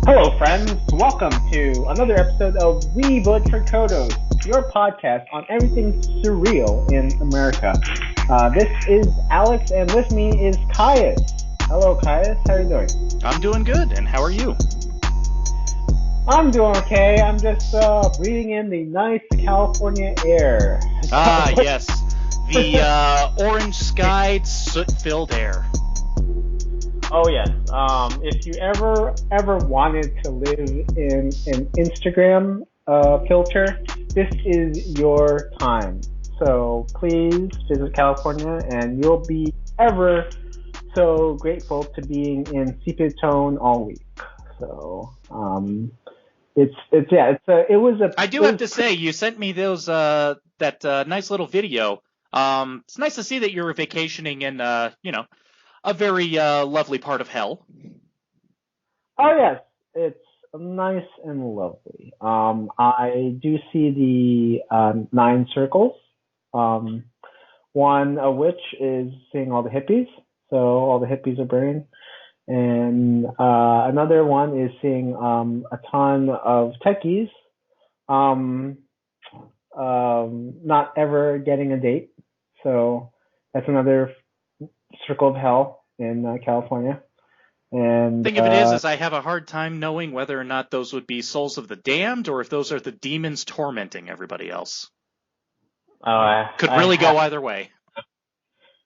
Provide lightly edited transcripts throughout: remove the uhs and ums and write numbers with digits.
Hello, friends. Welcome to another episode of We Vote for Kodos, your podcast on everything surreal in America. This is Alex, and with me is Caius. Hello, Caius. How are you doing? I'm doing good, and how are you? I'm doing okay. I'm just breathing in the nice California air. Yes. The orange-skied, soot-filled air. Oh yes. If you ever wanted to live in an Instagram filter, this is your time. So please visit California, and you'll be ever so grateful to being in sepia tone all week. So I do have to say, you sent me those that nice little video. It's nice to see that you're vacationing in a very lovely part of hell. Oh yes, it's nice and lovely. I do see the 9 circles. One of which is seeing all the hippies. So all the hippies are burning. And another one is seeing a ton of techies not ever getting a date. So that's another circle of hell in California. And Thing of it is I have a hard time knowing whether or not those would be souls of the damned or if those are the demons tormenting everybody else. Could really go either way.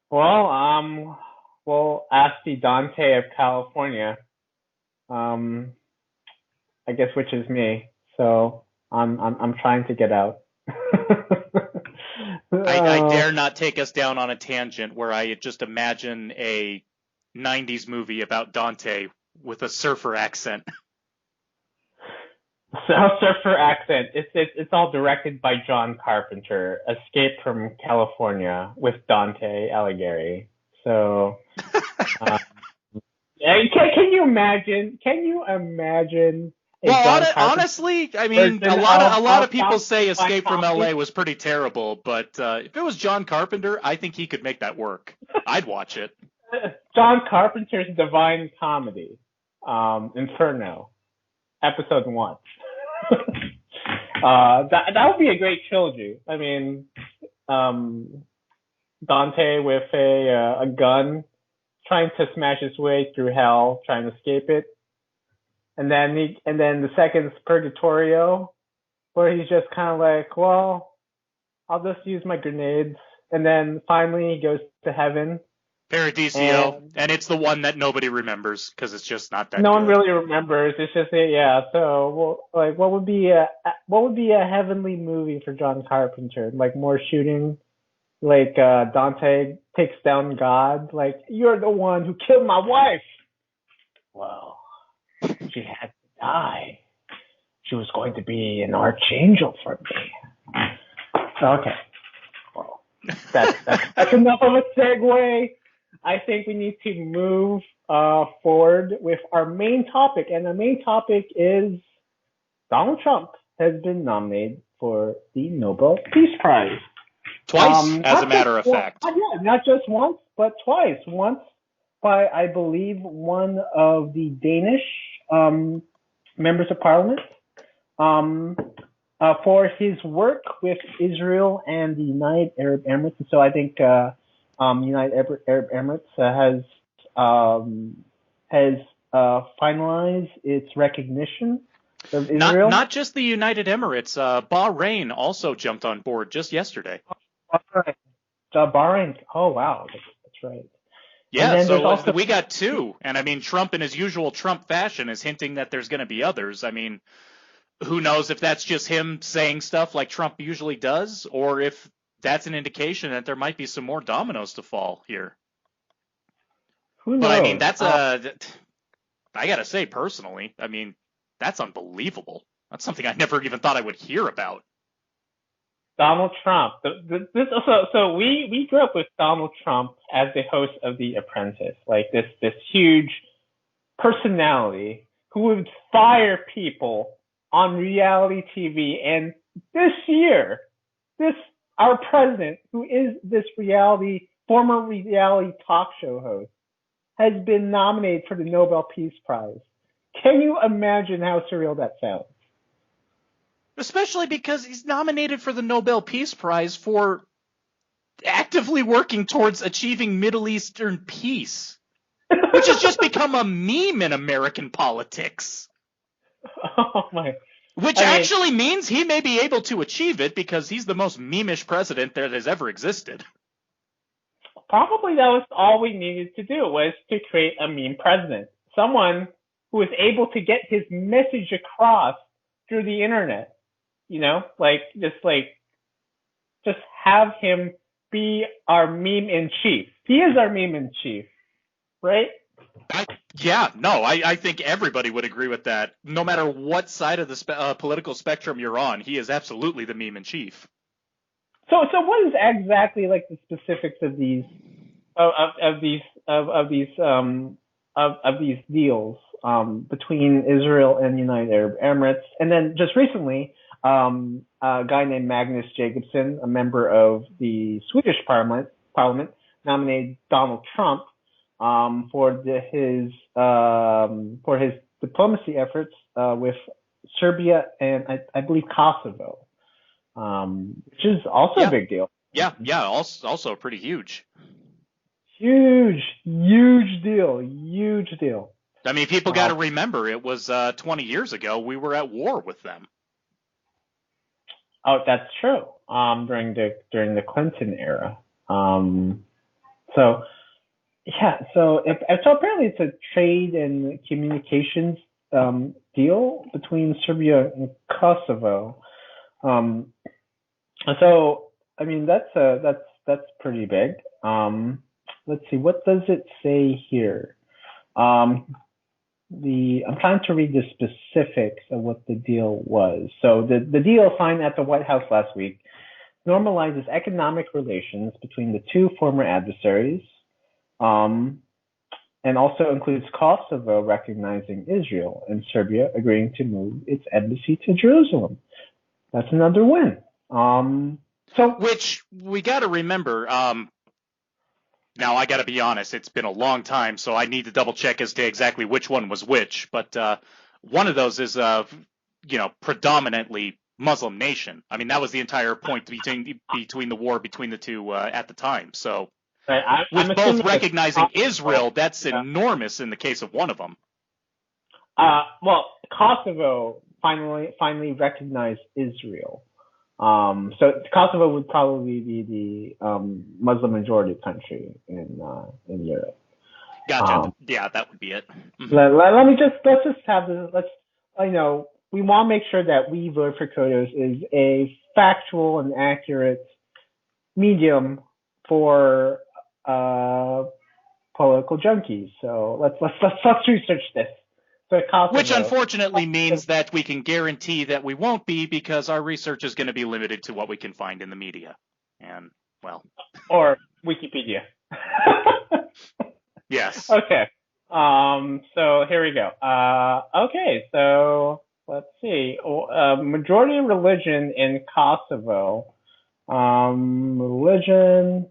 Well, we'll ask the Dante of California. I guess which is me. So I'm trying to get out. I dare not take us down on a tangent where I just imagine a 90s movie about Dante with a surfer accent. Surfer accent. It's all directed by John Carpenter. Escape from California with Dante Alighieri. So, can you imagine? Can you imagine? Well, honestly, I mean, a lot of people say Escape from LA was pretty terrible, but if it was John Carpenter, I think he could make that work. I'd watch it. John Carpenter's Divine Comedy, Inferno, episode 1. That would be a great trilogy. I mean, Dante with a gun, trying to smash his way through hell, trying to escape it, and then the second's Purgatorio, where he's just kind of like, well, I'll just use my grenades, and then finally he goes to heaven. Paradiso, and it's the one that nobody remembers because it's just not that. No good. one really remembers. It's just yeah. So, like, what would be a heavenly movie for John Carpenter? Like more shooting, like Dante takes down God. Like, you're the one who killed my wife. Well, she had to die. She was going to be an archangel for me. Okay. Well, that's enough of a segue. I think we need to move forward with our main topic. And the main topic is Donald Trump has been nominated for the Nobel Peace Prize. Twice, as a matter of fact. Yeah, not just once, but twice. Once by, I believe, one of the Danish members of parliament for his work with Israel and the United Arab Emirates. And so I think United Arab Emirates has finalized its recognition of Israel. Not just the United Emirates. Bahrain also jumped on board just yesterday. Bahrain. Oh wow, that's right. Yeah, so we got two, and I mean, Trump, in his usual Trump fashion, is hinting that there's going to be others. I mean, who knows if that's just him saying stuff like Trump usually does, or if that's an indication that there might be some more dominoes to fall here. Who knows? But I mean, I gotta say personally, I mean, that's unbelievable. That's something I never even thought I would hear about. Donald Trump. So we grew up with Donald Trump as the host of The Apprentice, like this huge personality who would fire people on reality TV. And this year, our president, who is this former reality talk show host, has been nominated for the Nobel Peace Prize. Can you imagine how surreal that sounds? Especially because he's nominated for the Nobel Peace Prize for actively working towards achieving Middle Eastern peace, which has just become a meme in American politics. Oh my. Which actually means he may be able to achieve it because he's the most meme-ish president that has ever existed. Probably that was all we needed to do, was to create a meme president. Someone who was able to get his message across through the internet. You know, just have him be our meme in chief. He is our meme in chief, right? I think everybody would agree with that. No matter what side of the political spectrum you're on, he is absolutely the meme in chief. So what is exactly like the specifics of these deals between Israel and United Arab Emirates? And then just recently, a guy named Magnus Jacobson, a member of the Swedish Parliament, nominated Donald Trump for his diplomacy efforts with Serbia and I believe Kosovo, which is also a big deal. Yeah, also pretty huge. Huge deal. I mean, people got to remember, it was 20 years ago. We were at war with them. Oh, that's true. During the Clinton era. So apparently it's a trade and communications deal between Serbia and Kosovo. So I mean that's pretty big. Let's see, what does it say here? I'm trying to read the specifics of what the deal was. So the deal signed at the White House last week normalizes economic relations between the two former adversaries, and also includes Kosovo recognizing Israel and Serbia agreeing to move its embassy to Jerusalem. That's another win. Which we got to remember. Now, I got to be honest, it's been a long time, so I need to double check as to exactly which one was which. But one of those is, predominantly Muslim nation. I mean, that was the entire point between the war between the two at the time. So, with both recognizing Israel, that's enormous in the case of one of them. Well, Kosovo finally recognized Israel. So Kosovo would probably be the Muslim majority country in Europe. Gotcha. Yeah, that would be it. Let's just have this. We want to make sure that We Vote for Kodos is a factual and accurate medium for political junkies. So let's research this. So which unfortunately means that we can guarantee that we won't be, because our research is going to be limited to what we can find in the media. And, well. Or Wikipedia. Yes. Okay. So here we go. Okay, so let's see. Majority of religion in Kosovo. Religion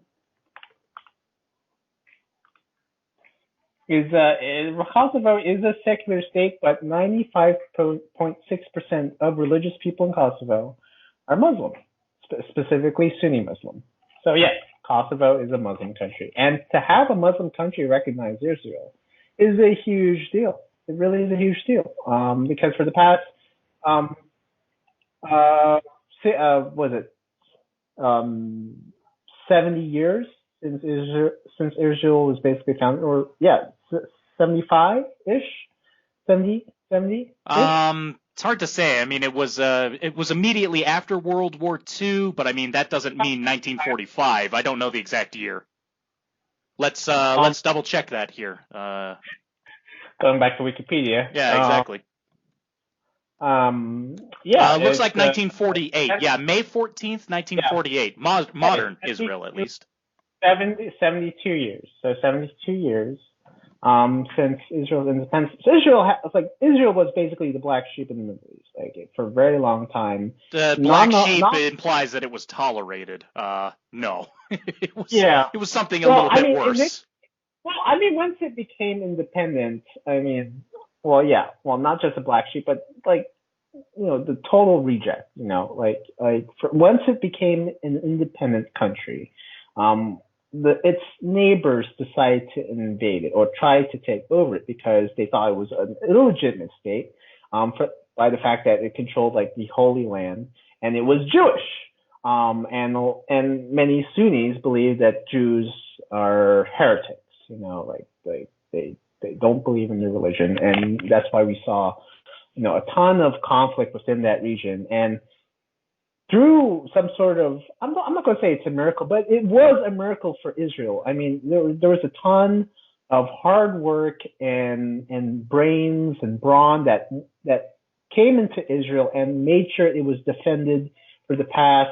Kosovo is a secular state, but 95.6% of religious people in Kosovo are Muslim, specifically Sunni Muslim. So yes, Kosovo is a Muslim country, and to have a Muslim country recognize Israel is a huge deal. It really is a huge deal, because for the past 70 years since Israel was basically founded, 75-ish, 70-ish? It's hard to say. I mean, it was immediately after World War II, but I mean that doesn't mean 1945. I don't know the exact year. Let's double check that here. Going back to Wikipedia. Yeah, exactly. Looks like 1948. Yeah, May 14th, 1948. Yeah. Modern Israel, at least. 72 years. So 72 years since Israel's independence. So Israel was basically the black sheep in the Middle East, for a very long time. The black sheep implies that it was tolerated. No, it was something a little bit worse. Once it became independent, well, yeah, well, not just the black sheep, but like, the total reject, once it became an independent country, its neighbors decided to invade it or try to take over it because they thought it was an illegitimate state, by the fact that it controlled like the Holy Land and it was Jewish. And many Sunnis believe that Jews are heretics, like they don't believe in their religion, and that's why we saw a ton of conflict within that region. And through some sort of, I'm not going to say it's a miracle, but it was a miracle for Israel. I mean, there was a ton of hard work and brains and brawn that came into Israel and made sure it was defended for the past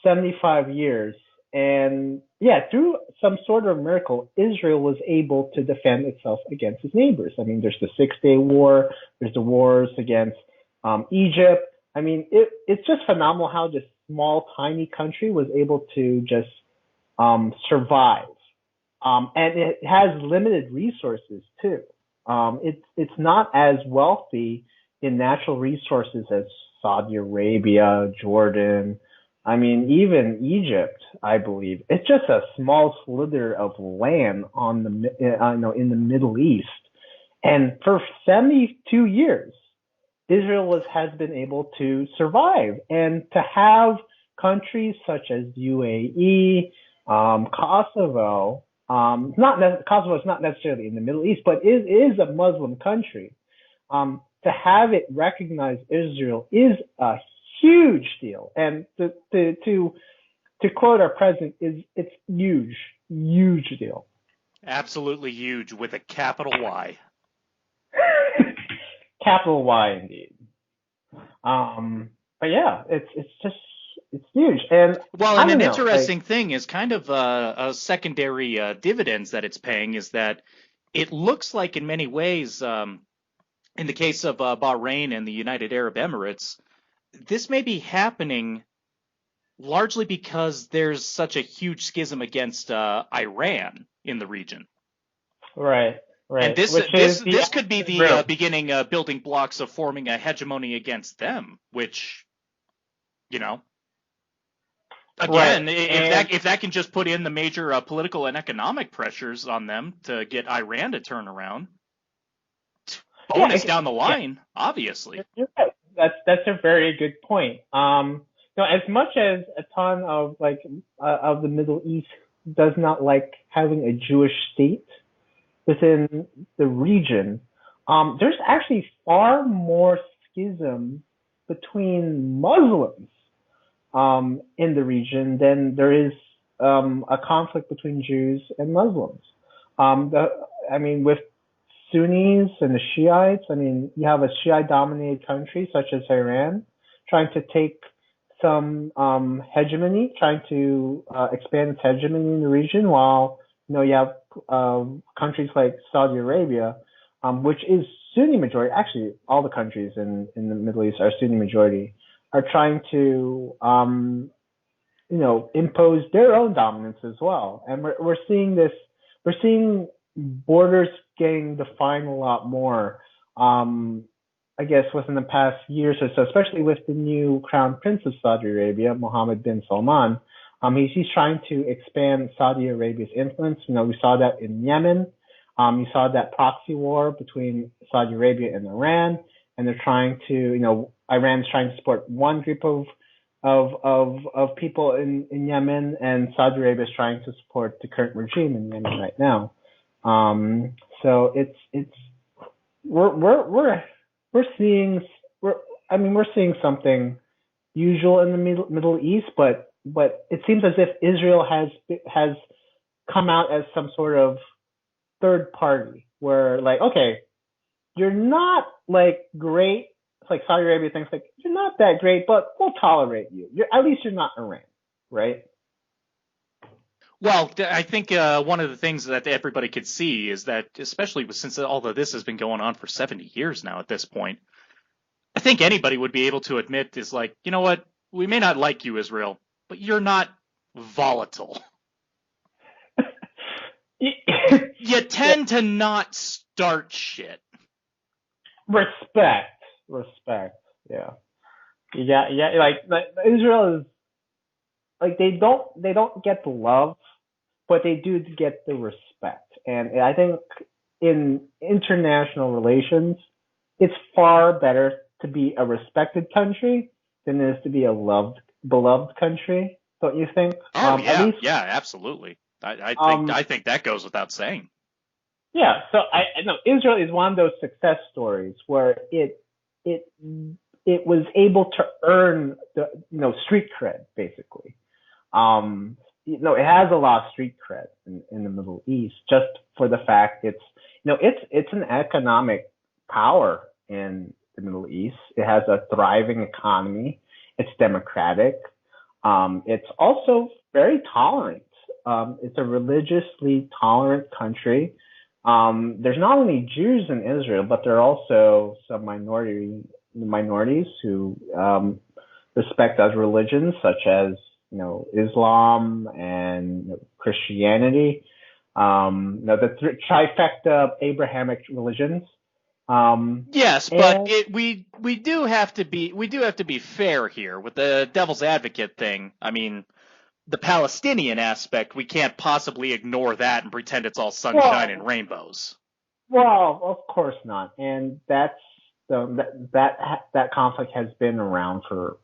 75 years. And yeah, through some sort of miracle, Israel was able to defend itself against its neighbors. I mean, there's the 6 Day War, there's the wars against Egypt. I mean, it's just phenomenal how this small, tiny country was able to just survive. And it has limited resources too. It's not as wealthy in natural resources as Saudi Arabia, Jordan. I mean, even Egypt, I believe. It's just a small slither of land in the Middle East. And for 72 years, Israel has been able to survive, and to have countries such as UAE, Kosovo, Kosovo is not necessarily in the Middle East, but it is a Muslim country. To have it recognize Israel is a huge deal, and to quote our president, it's huge deal. Absolutely huge with a capital Y. Capital Y indeed. But yeah, it's huge. And well, and an interesting thing is kind of a secondary dividends that it's paying is that it looks like in many ways, in the case of Bahrain and the United Arab Emirates, this may be happening largely because there's such a huge schism against Iran in the region. Right. Right. And this could be the beginning building blocks of forming a hegemony against them, which, again, right. if that can just put in the major political and economic pressures on them to get Iran to turn around, bonus down the line, obviously. You're right. That's a very good point. As much as a ton of of the Middle East does not like having a Jewish state within the region, there's actually far more schism between Muslims in the region than there is a conflict between Jews and Muslims. With Sunnis and the Shiites, you have a Shiite-dominated country such as Iran trying to take some hegemony, trying to expand its hegemony in the region, while you have countries like Saudi Arabia, which is Sunni majority. Actually, all the countries in the Middle East are Sunni majority, are trying to impose their own dominance as well. And we're seeing this. We're seeing borders getting defined a lot more. I guess within the past years or so, especially with the new crown prince of Saudi Arabia, Mohammed bin Salman. He's trying to expand Saudi Arabia's influence. We saw that in Yemen. You saw that proxy war between Saudi Arabia and Iran, and they're trying to, Iran's trying to support one group of people in Yemen, and Saudi Arabia is trying to support the current regime in Yemen right now. So we're seeing something usual in the Middle East, but it seems as if Israel has come out as some sort of third party where, okay, you're not great. It's like Saudi Arabia thinks you're not that great, but we'll tolerate you. At least you're not Iran, right? Well, I think one of the things that everybody could see is that, especially since although this has been going on for 70 years now at this point, I think anybody would be able to admit is you know what? We may not like you, Israel, but you're not volatile. You tend to not start shit. respect. Yeah, yeah. Like Israel is like they don't get the love, but they do get the respect. And I think in international relations, it's far better to be a respected country than it is to be a beloved country. Don't you think? Oh At yeah, least, yeah, absolutely. I um, think that goes without saying. yeah. So I know Israel is one of those success stories where it it was able to earn the street cred basically. It has a lot of street cred in the Middle East just for the fact it's an economic power in the Middle East. It has a thriving economy. It's democratic. It's also very tolerant. It's a religiously tolerant country. There's not only Jews in Israel, but there are also some minorities who respect other religions, such as Islam and Christianity. The trifecta of Abrahamic religions. Yes, but And we do have to be fair here with the devil's advocate thing. I mean, the Palestinian aspect, we can't possibly ignore that and pretend it's all sunshine and well, rainbows. well, of course not. And that's that conflict has been around for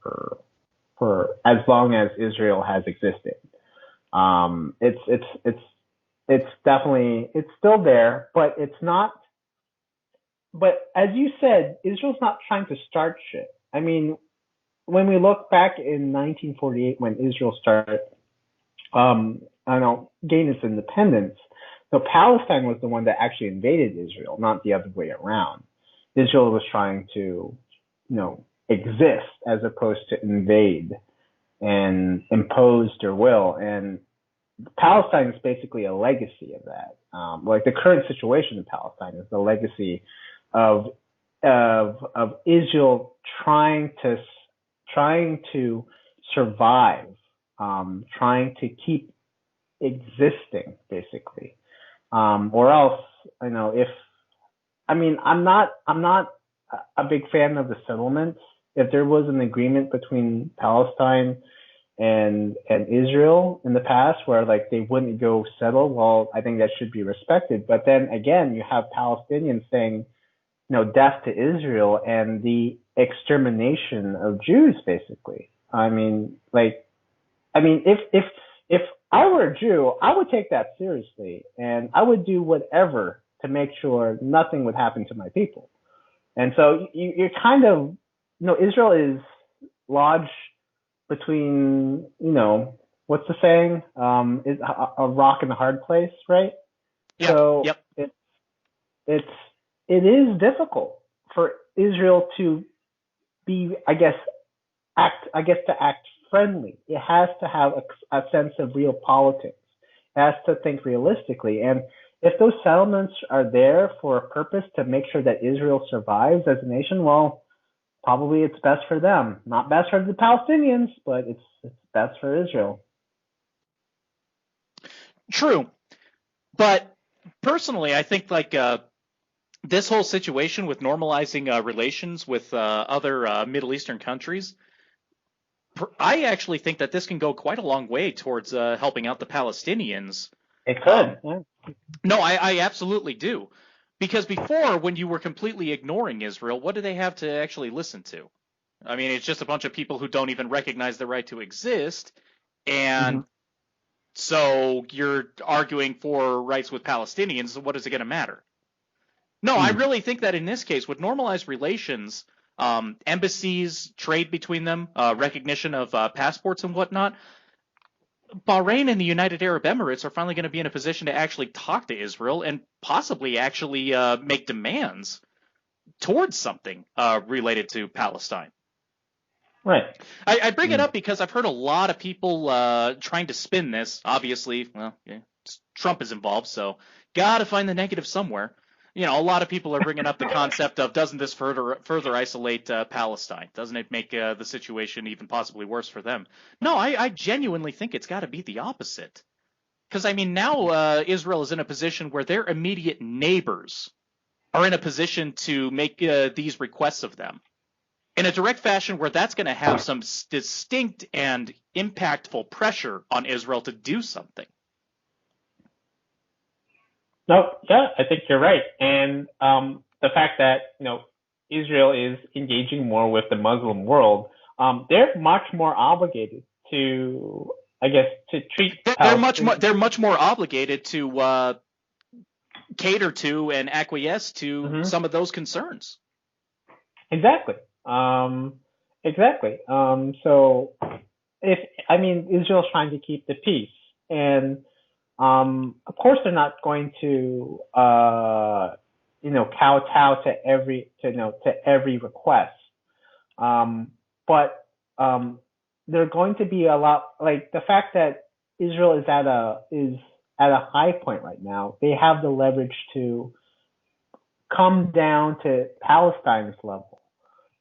as long as Israel has existed. It's definitely it's still there, but it's not. But as you said, Israel's not trying to start shit. I mean, when we look back in 1948, when Israel started, I don't know, gained its independence, so Palestine was the one that actually invaded Israel, not the other way around. Israel was trying to, exist as opposed to invade and impose their will. And Palestine is basically a legacy of that. Like the current situation in Palestine is the legacy of Israel trying to survive, trying to keep existing, basically, or else, if I'm not a big fan of the settlements. If there was an agreement between Palestine and Israel in the past where like they wouldn't go settle, well, I think that should be respected. But then again, you have Palestinians saying, death to Israel and the extermination of Jews, basically. If I were a Jew, I would take that seriously, and I would do whatever to make sure nothing would happen to my people. And so you're kind of, Israel is lodged between, what's the saying? Is a rock and a hard place, right? Yep, So yep. it's it is difficult for Israel to be, to act friendly. It has to have a sense of real politics. It has to think realistically. And if those settlements are there for a purpose to make sure that Israel survives as a nation, well, probably it's best for them. Not best for the Palestinians, but it's best for Israel. True. But personally, I think like this whole situation with normalizing relations with other Middle Eastern countries, I actually think that this can go quite a long way towards helping out the Palestinians. It could. Yeah. No, I absolutely do. Because before, when you were completely ignoring Israel, what do they have to actually listen to? I mean, it's just a bunch of people who don't even recognize the right to exist. And so you're arguing for rights with Palestinians. So what is it going to matter? No, I really think that in this case, with normalized relations, embassies, trade between them, recognition of passports and whatnot, Bahrain and the United Arab Emirates are finally going to be in a position to actually talk to Israel and possibly actually make demands towards something related to Palestine. Right. I bring it up because I've heard a lot of people trying to spin this. Obviously, well, yeah, Trump is involved, so got to find the negative somewhere. A lot of people are bringing up the concept of doesn't this further isolate Palestine? Doesn't it make the situation even possibly worse for them? No, I genuinely think it's got to be the opposite. Because, I mean, now Israel is in a position where their immediate neighbors are in a position to make these requests of them in a direct fashion where that's going to have some distinct and impactful pressure on Israel to do something. No, yeah, I think you're right. And the fact that, Israel is engaging more with the Muslim world, they're much more obligated to, I guess, to treat they're much more obligated to cater to and acquiesce to some of those concerns. Exactly. Exactly. So Israel's trying to keep the peace, and of course they're not going to kowtow to every request. But they're going to be a lot, like the fact that Israel is at a high point right now. They have the leverage to come down to Palestine's level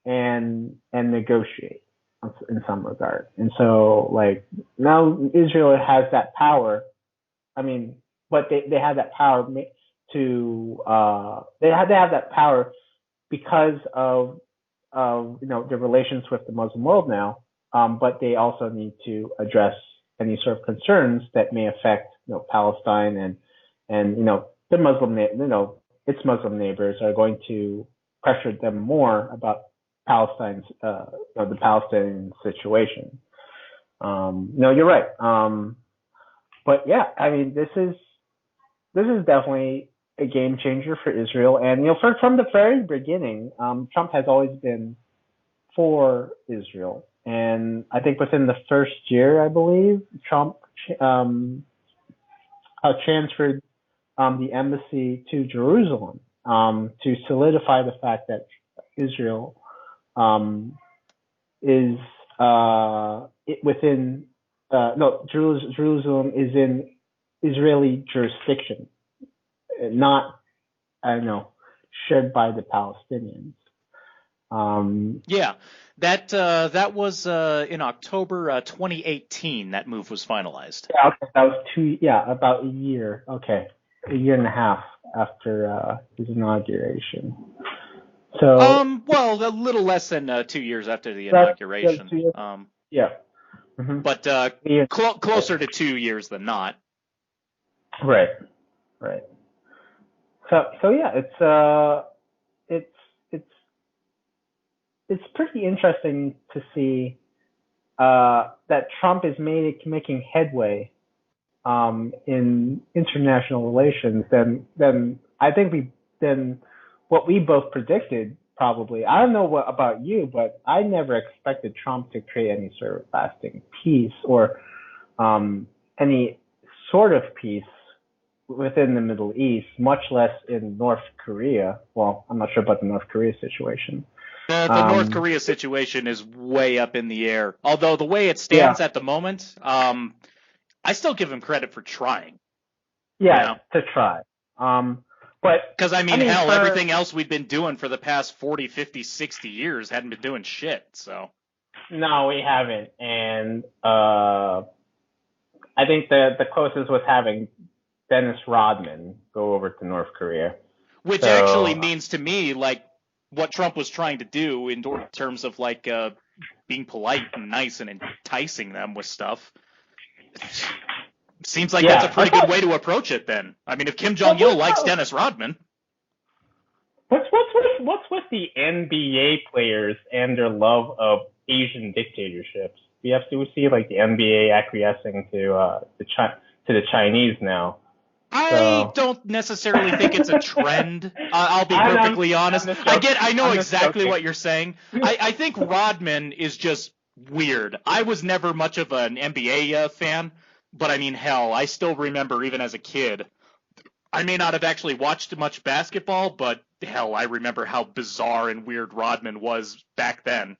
and negotiate in some regard. And so, like, now Israel has that power. But they have that power to they have that power because of their relations with the Muslim world now. But they also need to address any sort of concerns that may affect Palestine and the Muslim its Muslim neighbors are going to pressure them more about Palestine's the Palestinian situation. No, you're right. But yeah, this is definitely a game changer for Israel, and from the very beginning, Trump has always been for Israel, and I think within the first year, I believe Trump transferred the embassy to Jerusalem to solidify the fact that Israel is within Jerusalem is in Israeli jurisdiction, not shared by the Palestinians. That was in October 2018. That move was finalized. Yeah, okay, that was about a year. Okay, a year and a half after his inauguration. So well, a little less than 2 years after the inauguration. Yeah. But closer to 2 years than not. Right. So yeah, it's pretty interesting to see that Trump is making headway in international relations than I think what we both predicted. Probably. I don't know about you, but I never expected Trump to create any sort of lasting peace or any sort of peace within the Middle East, much less in North Korea. Well, I'm not sure about the North Korea situation. The North Korea situation is way up in the air. Although the way it stands at the moment, I still give him credit for trying. Yeah, to try. But because hell, everything else we've been doing for the past 40, 50, 60 years hadn't been doing shit. So no, we haven't, and I think the closest was having Dennis Rodman go over to North Korea, which actually means to me like what Trump was trying to do in terms of like being polite and nice and enticing them with stuff. Seems like that's a pretty good way to approach it then. If Kim Jong-il likes Dennis Rodman. What's with the NBA players and their love of Asian dictatorships? We see like the NBA acquiescing to the Chinese now. I don't necessarily think it's a trend. I'll be perfectly honest. I know exactly what you're saying. I think Rodman is just weird. I was never much of an NBA fan. But hell, I still remember even as a kid, I may not have actually watched much basketball, but hell, I remember how bizarre and weird Rodman was back then,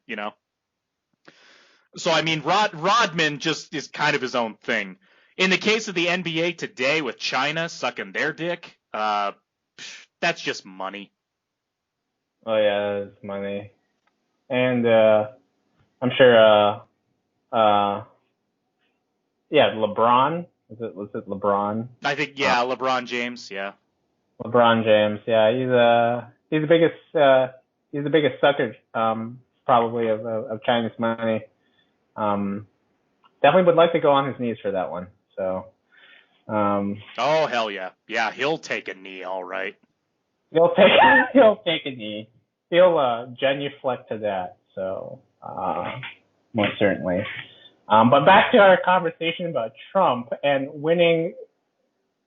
So, Rodman just is kind of his own thing. In the case of the NBA today with China sucking their dick, that's just money. Oh, yeah, it's money. And I'm sure LeBron. Was it LeBron? I think LeBron James. Yeah. LeBron James, yeah, he's the biggest sucker, probably of China's money. Um, Definitely would like to go on his knees for that one. So, oh hell yeah, yeah, he'll take a knee, all right. he'll take he'll take a knee. He'll genuflect to that. So, most certainly. But back to our conversation about Trump and winning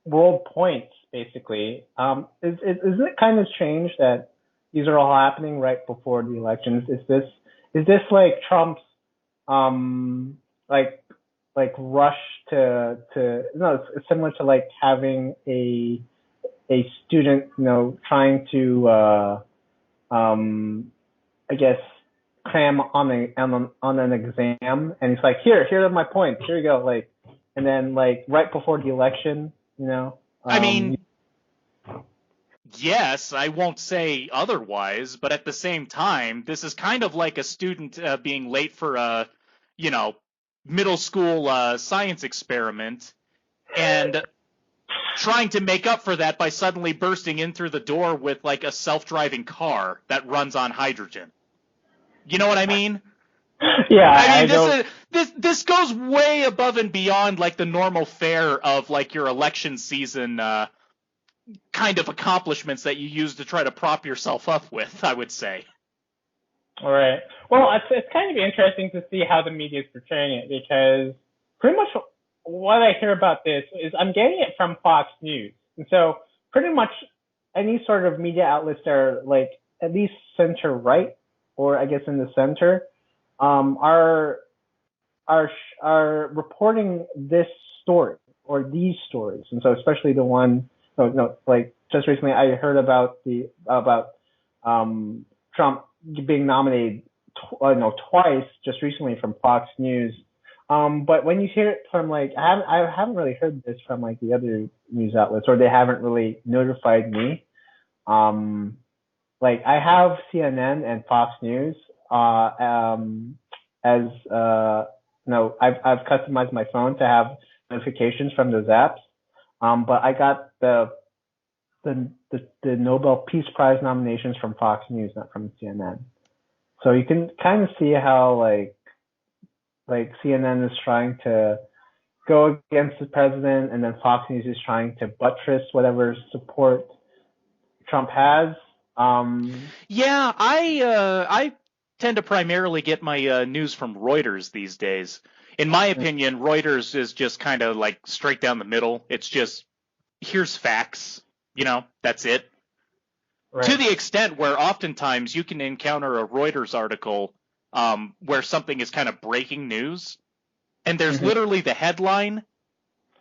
world points, basically. Isn't it kind of strange that these are all happening right before the elections? Is this like Trump's um like rush to no, it's similar to like having a student, trying to I guess cram on an exam, and it's like, here are my points, here you go, like, and then like right before the election, I mean, yes, I won't say otherwise, but at the same time, this is kind of like a student being late for a, middle school science experiment and trying to make up for that by suddenly bursting in through the door with like a self-driving car that runs on hydrogen. You know what I mean? Yeah, I mean, this goes way above and beyond like the normal fare of like your election season kind of accomplishments that you use to try to prop yourself up with, I would say. All right. Well, it's kind of interesting to see how the media is portraying it, because pretty much what I hear about this is I'm getting it from Fox News. And so pretty much any sort of media outlets that are like at least center right, or I guess in the center, are reporting this story or these stories. And so especially the one, like just recently I heard about Trump being nominated twice just recently from Fox News. But when you hear it from like, I haven't really heard this from like the other news outlets, or they haven't really notified me. Like I have CNN and Fox News as I've customized my phone to have notifications from those apps. But I got the Nobel Peace Prize nominations from Fox News, not from CNN. So you can kind of see how like CNN is trying to go against the president, and then Fox News is trying to buttress whatever support Trump has. Yeah, I tend to primarily get my news from Reuters these days. In my opinion, Reuters is just kind of like straight down the middle. It's just, here's facts, that's it. Right. To the extent where oftentimes you can encounter a Reuters article where something is kind of breaking news, and there's literally the headline,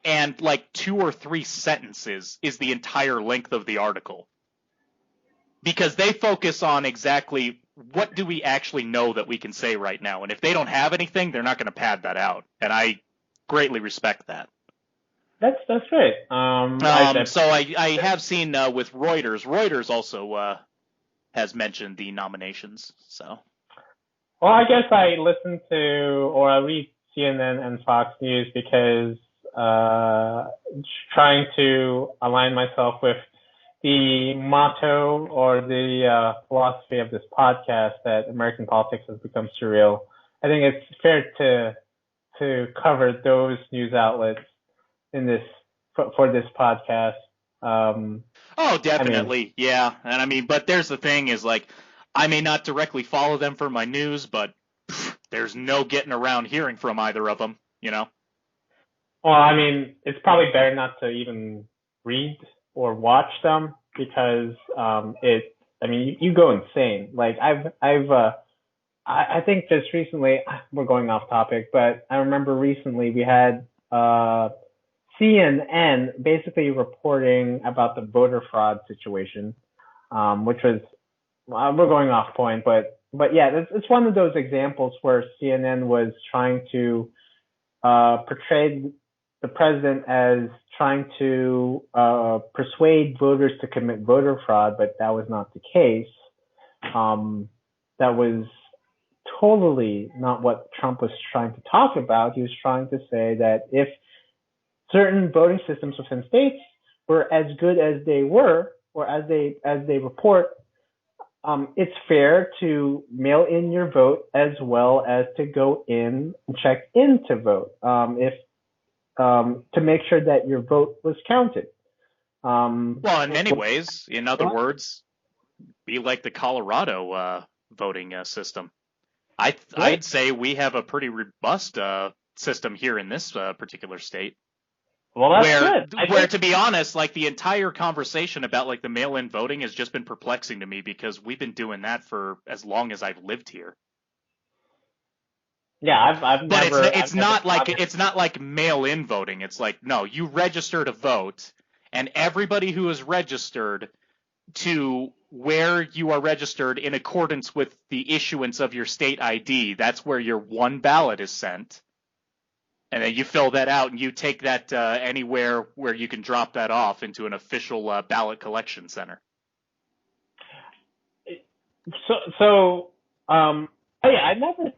and like 2 or 3 sentences is the entire length of the article. Because they focus on exactly what do we actually know that we can say right now. And if they don't have anything, they're not going to pad that out. And I greatly respect that. That's great. So I have seen with Reuters. Reuters also has mentioned the nominations. So. Well, I guess I listen to, or I read CNN and Fox News because trying to align myself with the motto or the philosophy of this podcast, that American politics has become surreal. I think it's fair to cover those news outlets in this for this podcast. Oh, definitely, yeah. And but there's the thing is, like, I may not directly follow them for my news, but there's no getting around hearing from either of them, Well, it's probably better not to even read or watch them, because you go insane. Like I think just recently, we're going off topic, but I remember recently we had CNN basically reporting about the voter fraud situation, which was, we're going off point, but yeah, it's one of those examples where CNN was trying to portray the president as trying to persuade voters to commit voter fraud, but that was not the case. That was totally not what Trump was trying to talk about. He was trying to say that if certain voting systems within states were as good as they were, or as they report, it's fair to mail in your vote as well as to go in and check in to vote, if to make sure that your vote was counted. Well, in many ways, in other words, be like the Colorado voting system. I'd say we have a pretty robust system here in this particular state. Well, that's good. Where, to be honest, like the entire conversation about like the mail-in voting has just been perplexing to me because we've been doing that for as long as I've lived here. Yeah, I've but never. It's not like mail-in voting. It's like, no, you register to vote, and everybody who is registered to where you are registered in accordance with the issuance of your state ID, that's where your one ballot is sent. And then you fill that out and you take that anywhere where you can drop that off into an official ballot collection center. I never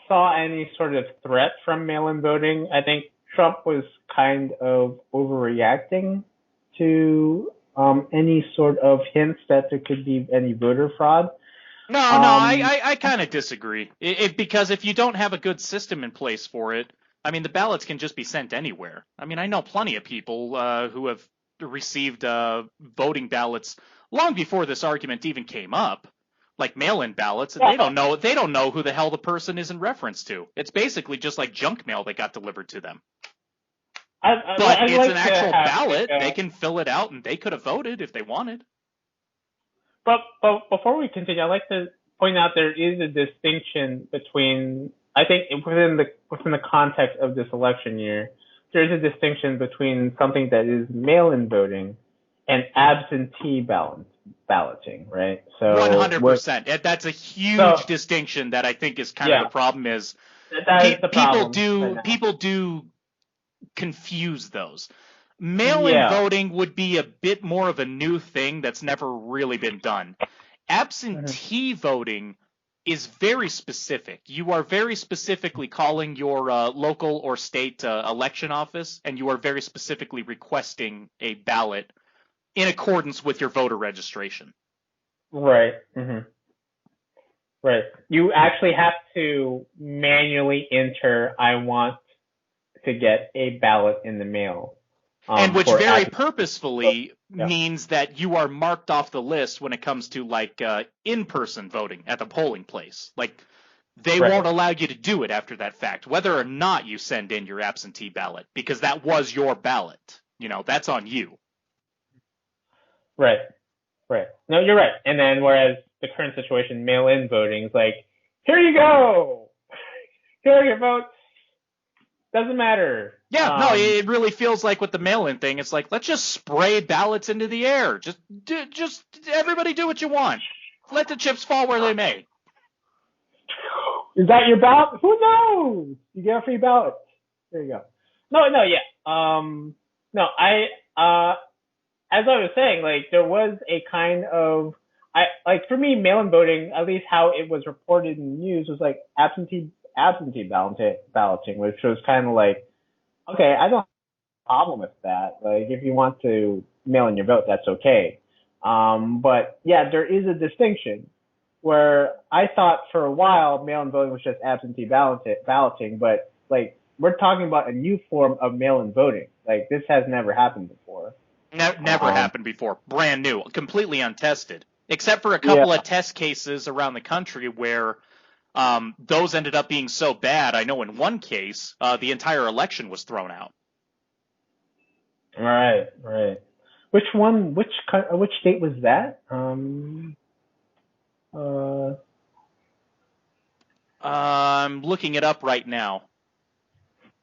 saw any sort of threat from mail-in voting. I think Trump was kind of overreacting to any sort of hints that there could be any voter fraud. No, I kind of disagree. Because if you don't have a good system in place for it, I mean, the ballots can just be sent anywhere. I mean, I know plenty of people who have received voting ballots long before this argument even came up, like mail-in ballots. And they don't know who the hell the person is in reference to. It's basically just like junk mail that got delivered to them. But it's an actual ballot. They can fill it out, and they could have voted if they wanted. But before we continue, I'd like to point out there is a distinction between, I think within the context of this election year, there is a distinction between something that is mail-in voting and absentee balloting, right? So 100%. That's a huge distinction that I think is kind of the problem. Is people do confuse those. Mail-in voting would be a bit more of a new thing that's never really been done. Absentee voting is very specific. You are very specifically calling your local or state election office, and you are very specifically requesting a ballot in accordance with your voter registration. Right. Mm-hmm. Right. You actually have to manually enter, I want to get a ballot in the mail. And which very purposefully means that you are marked off the list when it comes to like in-person voting at the polling place. Like they won't allow you to do it after that fact, whether or not you send in your absentee ballot, because that was your ballot. You know, that's on you. Right. No, you're right. And then whereas the current situation, mail-in voting is like, here you go. Here are your votes. Doesn't matter. Yeah, no, it really feels like with the mail-in thing, it's like, let's just spray ballots into the air. Just everybody do what you want. Let the chips fall where they may. Is that your ballot? Who knows? You get a free ballot. There you go. No, as I was saying, like, there was a kind of, for me, mail-in voting, at least how it was reported in the news, was like absentee balloting, which was kind of like, okay, I don't have a problem with that. Like, if you want to mail in your vote, that's okay. But yeah, there is a distinction where I thought for a while mail-in voting was just absentee balloting, but like, we're talking about a new form of mail-in voting. Like, this has never happened before. Never happened before. Brand new, completely untested, except for a couple of test cases around the country where those ended up being so bad. I know in one case, the entire election was thrown out. Right. Which one? Which state was that? I'm looking it up right now.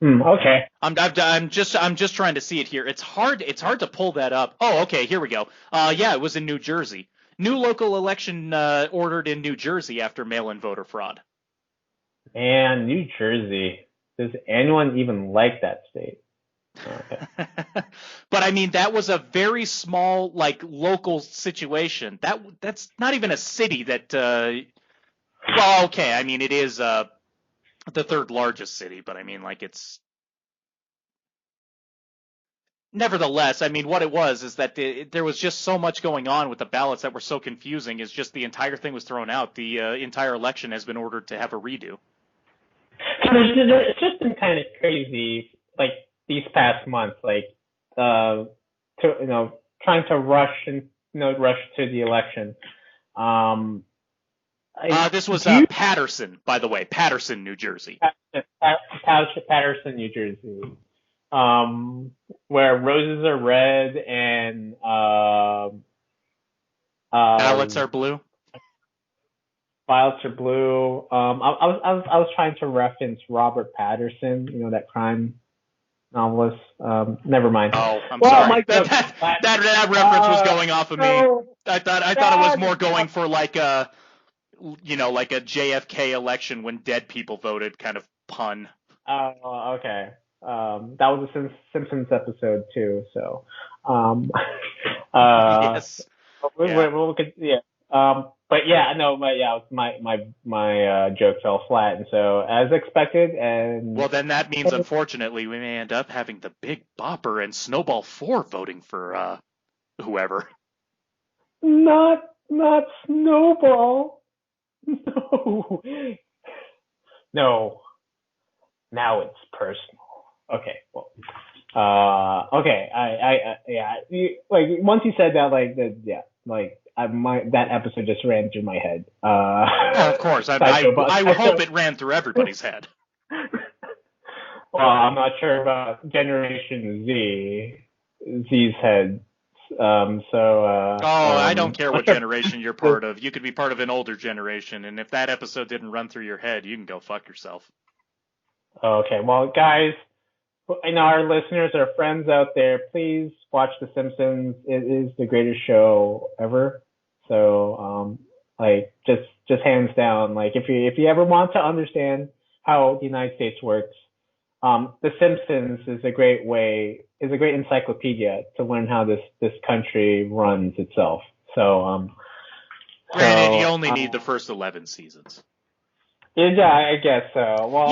Okay. I'm just trying to see it here. It's hard to pull that up. Oh, okay, here we go. Yeah, it was in New Jersey. New local election ordered in New Jersey after mail-in voter fraud. And New Jersey. Does anyone even like that state? Okay. But I mean, that was a very small, like, local situation. That's not even a city that. Well, okay. I mean, it is the third largest city, but I mean, like, it's. nevertheless, I mean, what it was is that there was just so much going on with the ballots that were so confusing. Is just the entire thing was thrown out. The entire election has been ordered to have a redo. It's just been kind of crazy, like these past months, like to trying to rush and rush to the election. Um, This was Patterson, by the way, Patterson, New Jersey. Patterson, New Jersey, where roses are red and ballots are blue. Ballots are blue. I was trying to reference Robert Patterson, that crime novelist. Never mind. Oh, I'm sorry. That reference was going off of me. I thought it was more going for like a JFK election when dead people voted kind of pun. Oh, okay. That was a Simpsons episode too. So, yes. But yeah, no, my joke fell flat, and so as expected, and well, then that means unfortunately we may end up having the Big Bopper and Snowball 4 voting for whoever. Not Snowball. No. Now it's personal. Okay, well, okay. Once you said that, that episode just ran through my head. Of course, I hope it ran through everybody's head. Well, I'm not sure about Generation Z's head. I don't care what generation you're part of. You could be part of an older generation, and if that episode didn't run through your head, you can go fuck yourself. Okay, well, guys, our listeners, our friends out there, please watch The Simpsons. It is the greatest show ever. So, just hands down, if you ever want to understand how the United States works, The Simpsons is a great encyclopedia to learn how this country runs itself. So, granted, you only need the first 11 seasons. Yeah, I guess so. Well,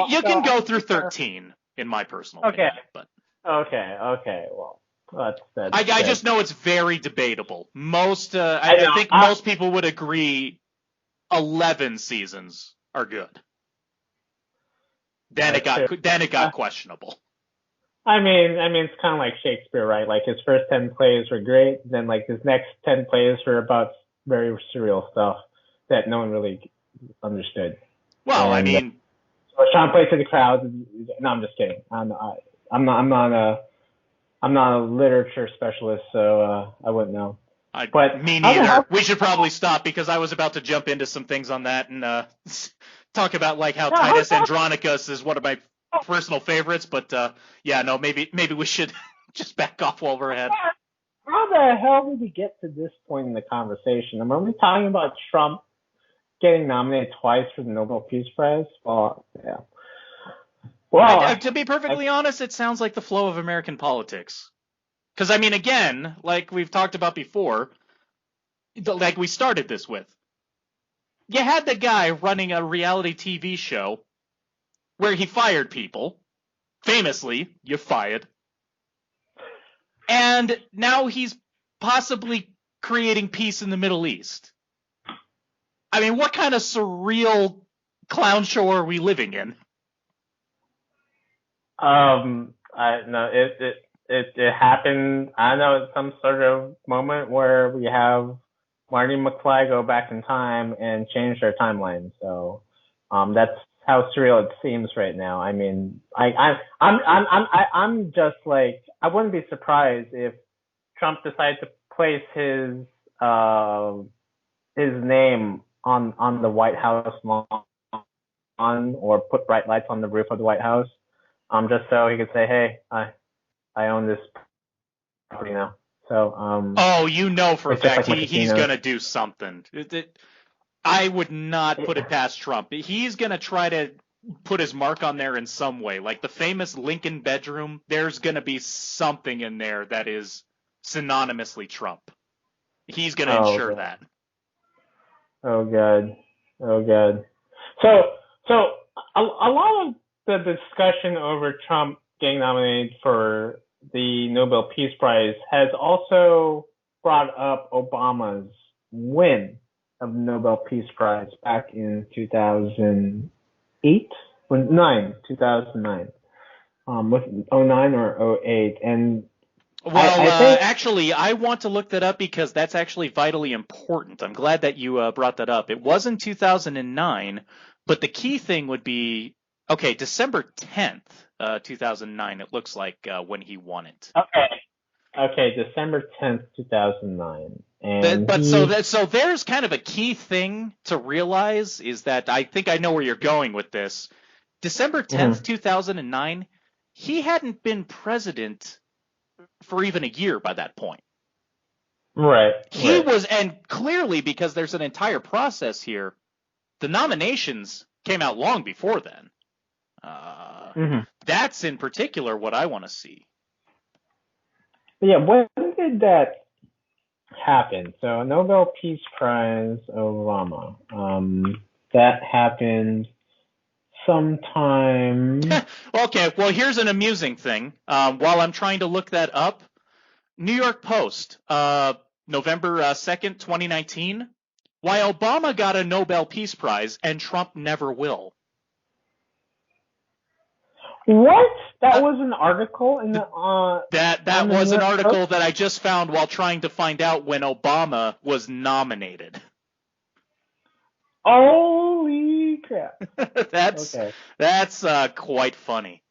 you can go through 13 in my personal opinion. But okay. Well, that's I just know it's very debatable. I think most people would agree 11 seasons are good. Then it got questionable. I mean, it's kind of like Shakespeare, right? Like his first 10 plays were great, then his next 10 plays were about very surreal stuff that no one really understood. Well, I mean, Sean played to the crowd. No, I'm just kidding. I'm not a literature specialist, so I wouldn't know. But me neither. We should probably stop because I was about to jump into some things on that and talk about how Titus Andronicus is one of my personal favorites. But maybe we should just back off while we're ahead. How the hell did we get to this point in the conversation? Are we talking about Trump getting nominated twice for the Nobel Peace Prize? Well, yeah. Well, to be perfectly honest, it sounds like the flow of American politics. Because, I mean, again, like we've talked about before, like we started this with, you had the guy running a reality TV show where he fired people. Famously, you fired. And now he's possibly creating peace in the Middle East. I mean, what kind of surreal clown show are we living in? It happened. I know it's some sort of moment where we have Marty McFly go back in time and change their timeline. So, that's how surreal it seems right now. I mean, I'm just like, I wouldn't be surprised if Trump decided to place his name on the White House lawn or put bright lights on the roof of the White House, just so he could say, hey, I own this property now. So, for a fact he's going to do something. I would not put it past Trump. He's going to try to put his mark on there in some way. Like the famous Lincoln bedroom, there's going to be something in there that is synonymously Trump. He's going to ensure that. Oh God. So a lot of the discussion over Trump getting nominated for the Nobel Peace Prize has also brought up Obama's win of the Nobel Peace Prize back in 2008, 2009, was 09 or 08, and well, I think actually, I want to look that up because that's actually vitally important. I'm glad that you brought that up. It was in 2009, but the key thing would be, okay, December 10th, 2009, it looks like, when he won it. okay, December 10th, 2009, and So there's kind of a key thing to realize is that I think I know where you're going with this. December 10th, 2009, he hadn't been president for even a year by that point. Right. He was, and clearly because there's an entire process here, the nominations came out long before then. That's in particular what I want to see. Yeah, when did that happen? So Nobel Peace Prize, Obama. That happened sometime. Okay, well, here's an amusing thing. While I'm trying to look that up, New York Post, November 2nd, 2019, why Obama got a Nobel Peace Prize and Trump never will. What? That was an article in the that was an article that I just found while trying to find out when Obama was nominated. Holy crap! That's quite funny.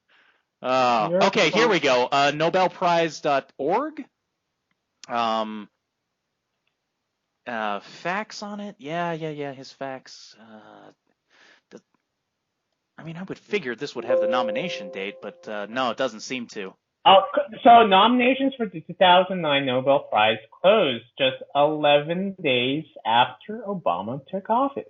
Okay, here we go. Nobelprize.org. Facts on it. Yeah. His facts. I mean, I would figure this would have the nomination date, but no, it doesn't seem to. Oh, so nominations for the 2009 Nobel Prize closed just 11 days after Obama took office.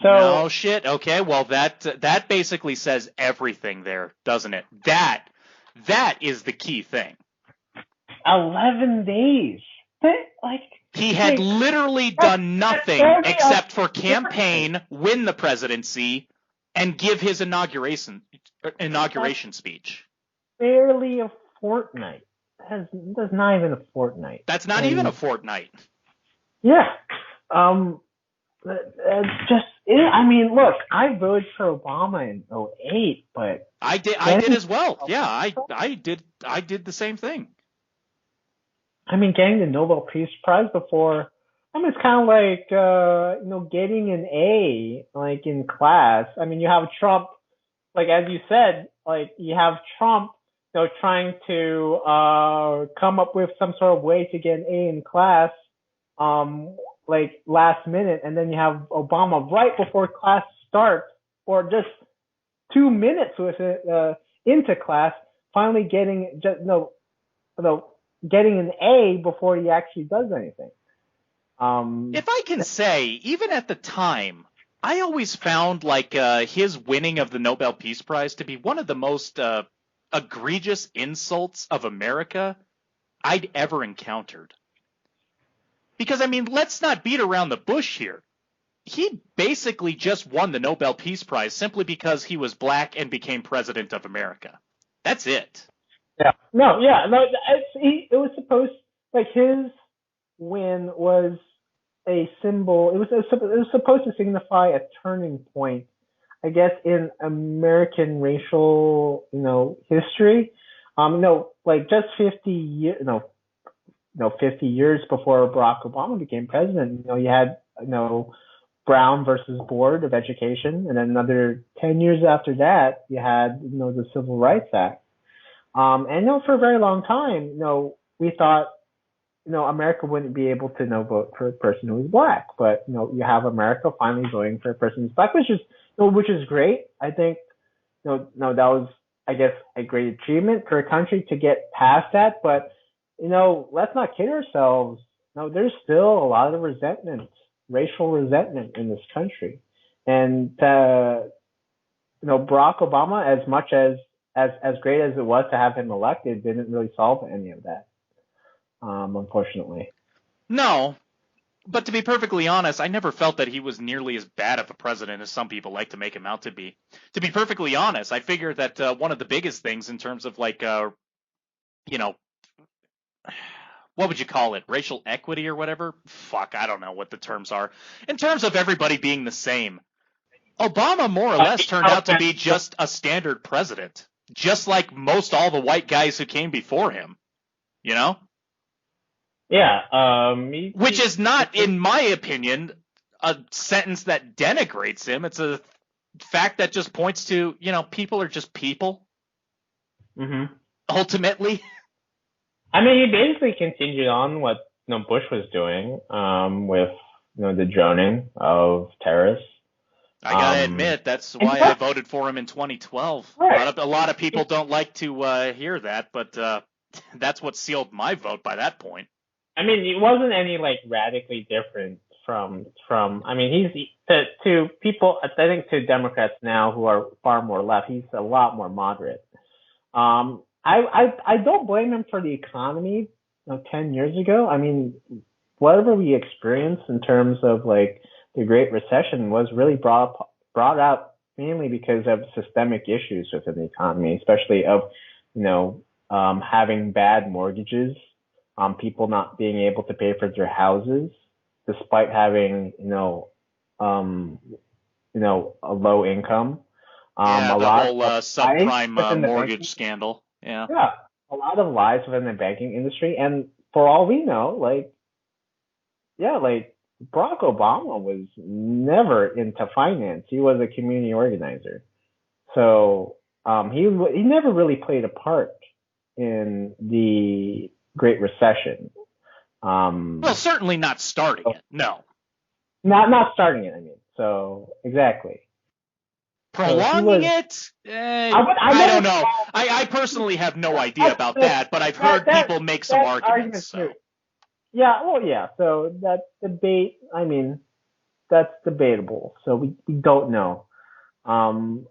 So, no shit. Okay, well that basically says everything there, doesn't it? That is the key thing. 11 days. He had literally done nothing except for campaign, win the presidency, and give his inauguration speech. Barely a fortnight. That's not even a fortnight. That's not even a fortnight. Yeah. I mean, look, I voted for Obama in 2008, but I did as well. Yeah, I did the same thing. I mean, getting the Nobel Peace Prize before, I mean, it's kind of like, getting an A, like, in class. I mean, you have Trump, like, as you said, like, you have Trump, trying to come up with some sort of way to get an A in class, like, last minute, and then you have Obama right before class starts, or just 2 minutes with it, into class, finally getting getting an A before he actually does anything. If I can say, even at the time, I always found like his winning of the Nobel Peace Prize to be one of the most egregious insults of America I'd ever encountered. Because, I mean, let's not beat around the bush here. He basically just won the Nobel Peace Prize simply because he was black and became president of America. That's it. Yeah. No. It was supposed, like, his win was a symbol. It was supposed to signify a turning point, I guess, in American racial, history. Like just 50 years, 50 years before Barack Obama became president, you had, Brown versus Board of Education, and then another 10 years after that, you had, the Civil Rights Act. And for a very long time, we thought, America wouldn't be able to vote for a person who was black, but you have America finally voting for a person who's black, which is great. I think, that was, I guess, a great achievement for a country to get past that. But let's not kid ourselves. There's still a lot of resentment, racial resentment in this country, and Barack Obama, as much as great as it was to have him elected, didn't really solve any of that. Unfortunately. No, but to be perfectly honest, I never felt that he was nearly as bad of a president as some people like to make him out to be. To be perfectly honest, I figure that one of the biggest things in terms of like you know, what would you call it? Racial equity or whatever? Fuck, I don't know what the terms are. In terms of everybody being the same, Obama more or less turned out to be just a standard president, just like most all the white guys who came before him, you know? Yeah. Which is not, in my opinion, a sentence that denigrates him. It's a fact that just points to, people are just people. Mm-hmm. Ultimately. I mean, he basically continued on what Bush was doing with the droning of terrorists. I gotta admit, that's why I voted for him in 2012. Right. A lot of people don't like to hear that, but that's what sealed my vote by that point. I mean, it wasn't any radically different from. I mean, he's to people. I think to Democrats now who are far more left, he's a lot more moderate. I don't blame him for the economy 10 years ago. I mean, whatever we experienced in terms of the Great Recession was really brought out mainly because of systemic issues within the economy, especially of, having bad mortgages, people not being able to pay for their houses despite having, a low income. Yeah, the whole subprime mortgage scandal. Yeah. Yeah, a lot of lies within the banking industry, and for all we know, Barack Obama was never into finance. He was a community organizer, so he never really played a part in the Great Recession. Well, certainly not starting it. No. Not starting it. I mean, so exactly. Prolonging it? I don't know. I personally have no idea about that, but I've heard people make some arguments. So. Yeah, well, yeah. So that debate, I mean, that's debatable. So we don't know.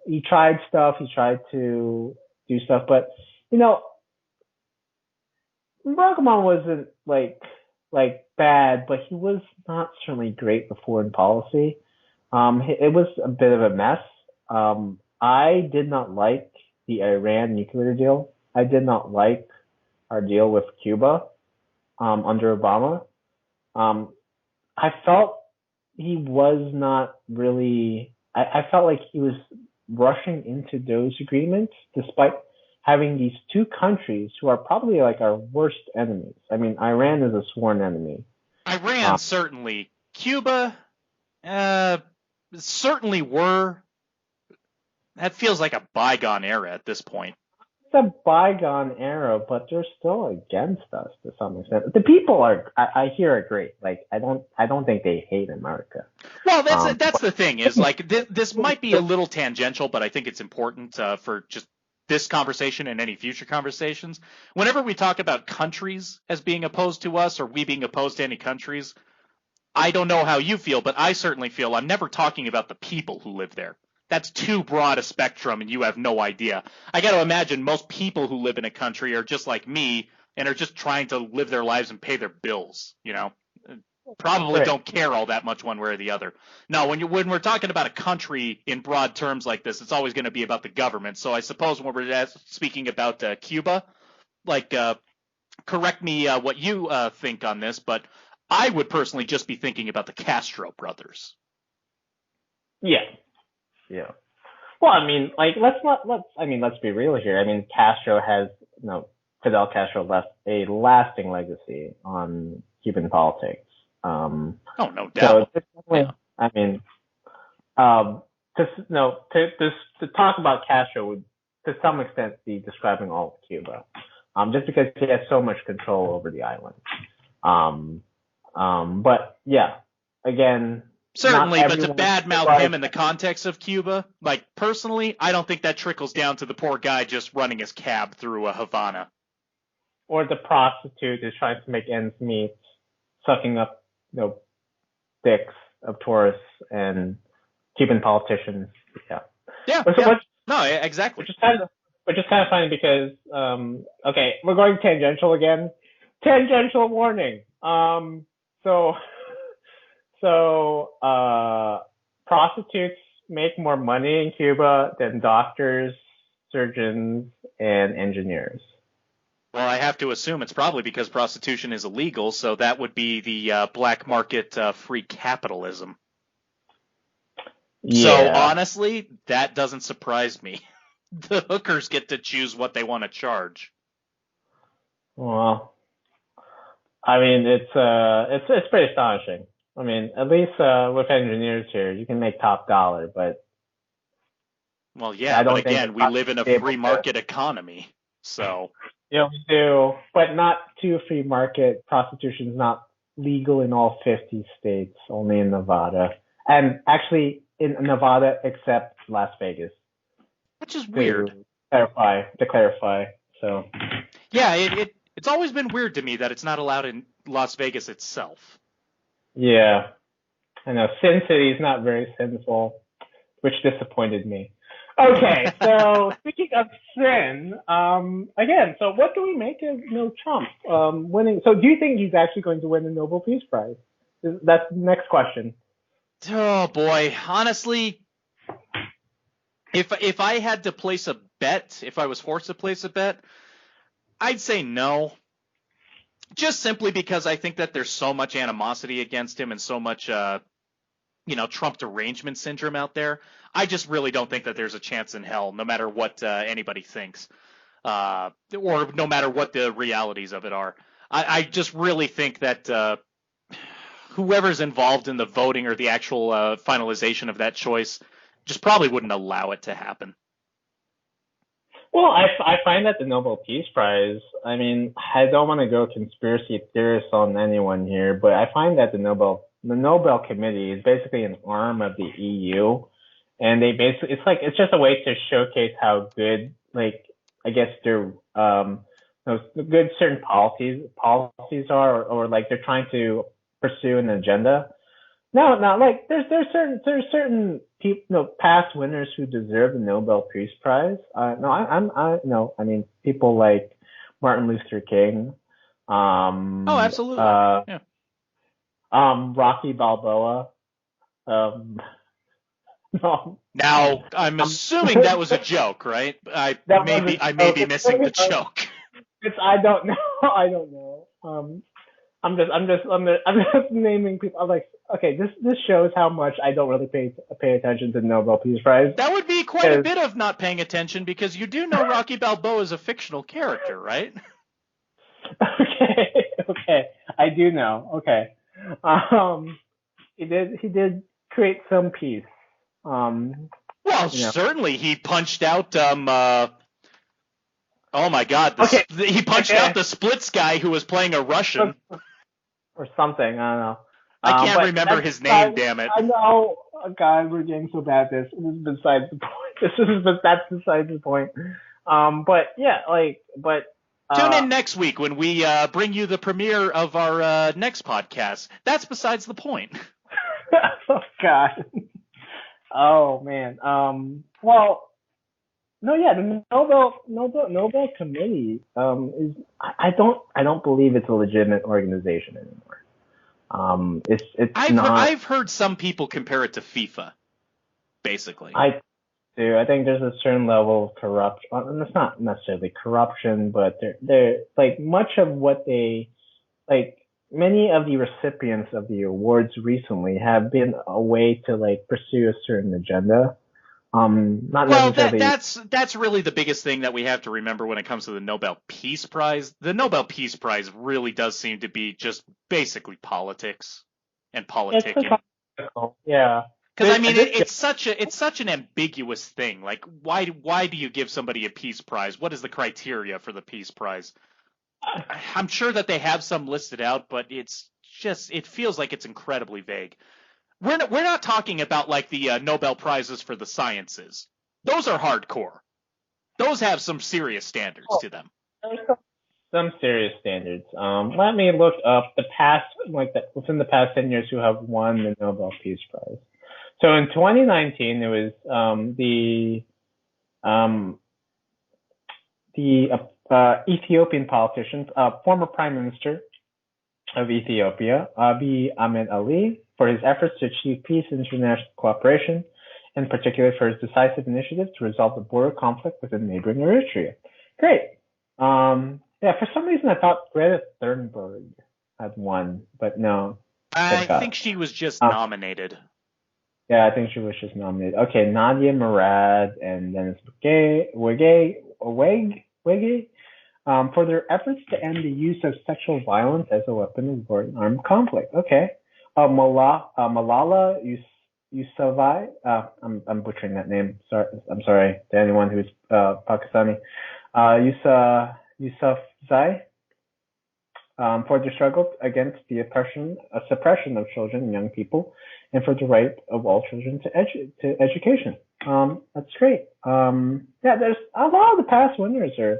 He tried stuff. He tried to do stuff, but Barack Obama wasn't bad, but he was not certainly great with foreign policy. It was a bit of a mess. I did not like the Iran nuclear deal. I did not like our deal with Cuba under Obama. I felt he was not really. I felt like he was rushing into those agreements, despite having these two countries who are probably our worst enemies. I mean, Iran is a sworn enemy. Iran certainly. Cuba, certainly were. That feels like a bygone era at this point. It's a bygone era, but they're still against us to some extent. The people I hear are great. I don't think they hate America. Well, that's the thing is this might be a little tangential, but I think it's important for just this conversation and any future conversations. Whenever we talk about countries as being opposed to us or we being opposed to any countries, I don't know how you feel, but I certainly feel I'm never talking about the people who live there. That's too broad a spectrum, and you have no idea. I got to imagine most people who live in a country are just like me and are just trying to live their lives and pay their bills, Probably don't care all that much one way or the other. No, when we're talking about a country in broad terms like this, it's always going to be about the government. So I suppose when we're speaking about Cuba, correct me what you think on this, but I would personally just be thinking about the Castro brothers. Yeah. Yeah. Well, I mean, let's be real here. I mean, Castro has, Fidel Castro left a lasting legacy on Cuban politics. No doubt. So I mean, to talk about Castro would, to some extent, be describing all of Cuba, just because he has so much control over the island. But yeah, again. Certainly, but to badmouth him in the context of Cuba, personally, I don't think that trickles down to the poor guy just running his cab through Havana. Or the prostitute who's trying to make ends meet, sucking up, dicks of tourists and Cuban politicians. Yeah. Yeah. No, exactly. Which is kind of funny because, okay, we're going tangential again. Tangential warning. So prostitutes make more money in Cuba than doctors, surgeons, and engineers. Well, I have to assume it's probably because prostitution is illegal, so that would be the black market free capitalism. So Yeah. honestly, that doesn't surprise me. The hookers get to choose what they want to charge. Well, I mean, it's pretty astonishing. I mean, at least with engineers here, you can make top dollar, but Well, I yeah, but don't think the again, we live in a be able free to. market economy. So, We do, but not to free market. Prostitution is not legal in all 50 states, only in Nevada, and actually in Nevada except Las Vegas. which is To weird. clarify. So Yeah, it's always been weird to me that it's not allowed in Las Vegas itself. yeah, I know Sin City is not very sinful, which disappointed me. Okay, so speaking of sin, again, so what do we make of Trump winning? So do you think he's actually going to win the Nobel Peace Prize? That's the next question. Oh boy, honestly, if I had to place a bet, if I was forced to place a bet, I'd say no. Just simply because I think that there's so much animosity against him and so much Trump derangement syndrome out there. I just really don't think that there's a chance in hell, no matter what anybody thinks, or no matter what the realities of it are. I just really think that whoever's involved in the voting or the actual finalization of that choice just probably wouldn't allow it to happen. Well, I find that the Nobel Peace Prize, I mean, I don't want to go conspiracy theorist on anyone here, but I find that the Nobel Committee is basically an arm of the EU, and they basically it's just a way to showcase how good, like, I guess their those good certain policies are, or like they're trying to pursue an agenda. No, not like there's certain people, past winners who deserve the Nobel Peace Prize. No, I no, I mean people like Martin Luther King, Oh, absolutely. Yeah. Rocky Balboa. Um, no, Now, I'm assuming that was a joke, right? I may be missing the joke. I don't know. I don't know. I'm just naming people. I'm like, okay, this shows how much I don't really pay attention to the Nobel Peace Prize. That would be quite a bit of not paying attention because you do know Rocky Balboa is a fictional character, right? Okay, I do know. Okay, he did create some peace. Well, certainly he punched out oh my God, he punched out the Splits guy who was playing a Russian or something. I don't know. I can't remember his name. Damn it! I know. God, we're getting so bad. This is besides the point. That's besides the point. But yeah, tune in next week when we bring you the premiere of our next podcast. That's besides the point. Oh God. Oh man. Well. No, yeah, the Nobel Committee is I don't believe it's a legitimate organization anymore. It's not. I've heard some people compare it to FIFA, basically. I do. I think there's a certain level of corruption. And it's not necessarily corruption, but they're like much of what they like. Many of the recipients of the awards recently have been a way to like pursue a certain agenda. Not necessarily. That's really the biggest thing that we have to remember when it comes to the Nobel Peace Prize. The Nobel Peace Prize really does seem to be just basically politics and politicking. Yeah. Because I mean, it's such an ambiguous thing. Like, why do you give somebody a peace prize? What is the criteria for the peace prize? I'm sure that they have some listed out, but it feels like it's incredibly vague. We're not talking about like the Nobel Prizes for the sciences. Those are hardcore. Those have some serious standards to them. Some serious standards. Let me look up within the past 10 years who have won the Nobel Peace Prize. So in 2019, it was the Ethiopian politician, former Prime Minister of Ethiopia, Abiy Ahmed Ali, for his efforts to achieve peace and international cooperation, in particular for his decisive initiative to resolve the border conflict within neighboring Eritrea. Great. Yeah, for some reason I thought Greta Thunberg had won, but no, I it think got. she was just Um, nominated. yeah, I think she was just nominated. Okay, Nadia Murad and Dennis Wege, for their efforts to end the use of sexual violence as a weapon of war in armed conflict. Okay. Malala Yousafzai. I'm butchering that name. Sorry, I'm sorry to anyone who's Pakistani. Yousafzai, for the struggle against the suppression of children and young people, and for the right of all children to education. That's great. Yeah, there's a lot of the past winners are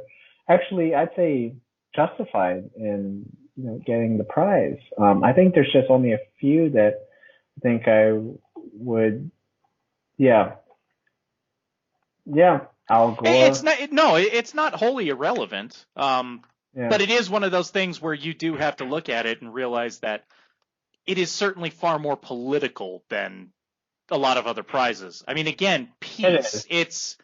actually, I'd say, justified in getting the prize. I think there's just only a few that I think I would, yeah, yeah, Al It's Gore, not no, it's not wholly irrelevant. yeah, But it is one of those things where you do have to look at it and realize that it is certainly far more political than a lot of other prizes. I mean, again, it is. peace.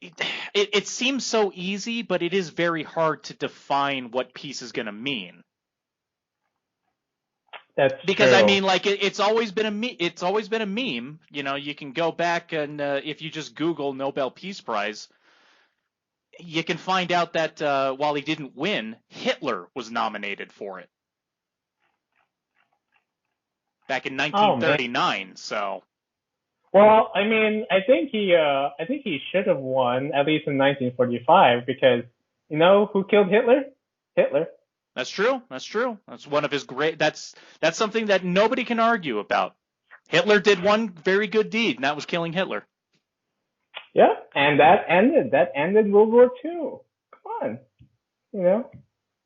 It seems so easy, but it is very hard to define what peace is going to mean. That's Because I true. mean, like it's always been it's always been a meme. You know, you can go back and if you just Google Nobel Peace Prize, you can find out that while he didn't win, Hitler was nominated for it back in Oh man. 1939. So Well, I mean, I think he should have won at least in 1945 because you know who killed Hitler? Hitler. that's true. That's true. That's one of his great. That's something that nobody can argue about. Hitler did one very good deed, and that was killing Hitler. Yeah, and that ended World War II. Come on, you know,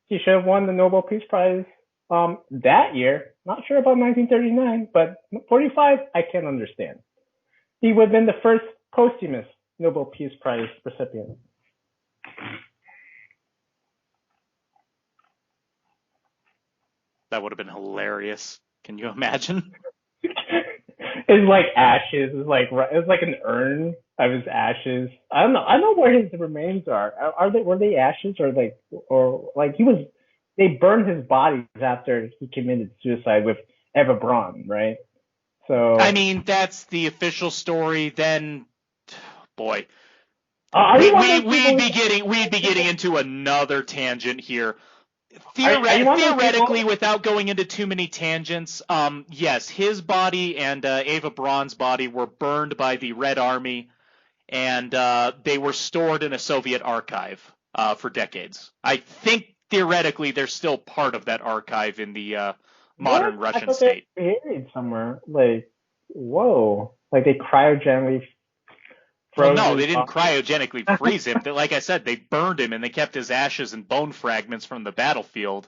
he should have won the Nobel Peace Prize that year. Not sure about 1939, but 45 I can understand. He would have been the first posthumous Nobel Peace Prize recipient. That would have been hilarious. Can you imagine? His like ashes is like it's like an urn of his ashes. I don't know. I don't know where his remains are. Are they were they ashes or like he was? They burned his body after he committed suicide with Eva Braun, right? I So mean, that's the official story. Then, boy, are we you one we of those people? we'd be getting into another tangent here. Are you one of those Theoretically, people? without going into too many tangents, yes, his body and Eva Braun's body were burned by the Red Army, and they were stored in a Soviet archive for decades. I think theoretically they're still part of that archive in the What? modern I Russian thought they state. were buried somewhere. Like whoa, like they cryogenically Well, froze no, his they didn't body. cryogenically freeze him. Like I said, they burned him and they kept his ashes and bone fragments from the battlefield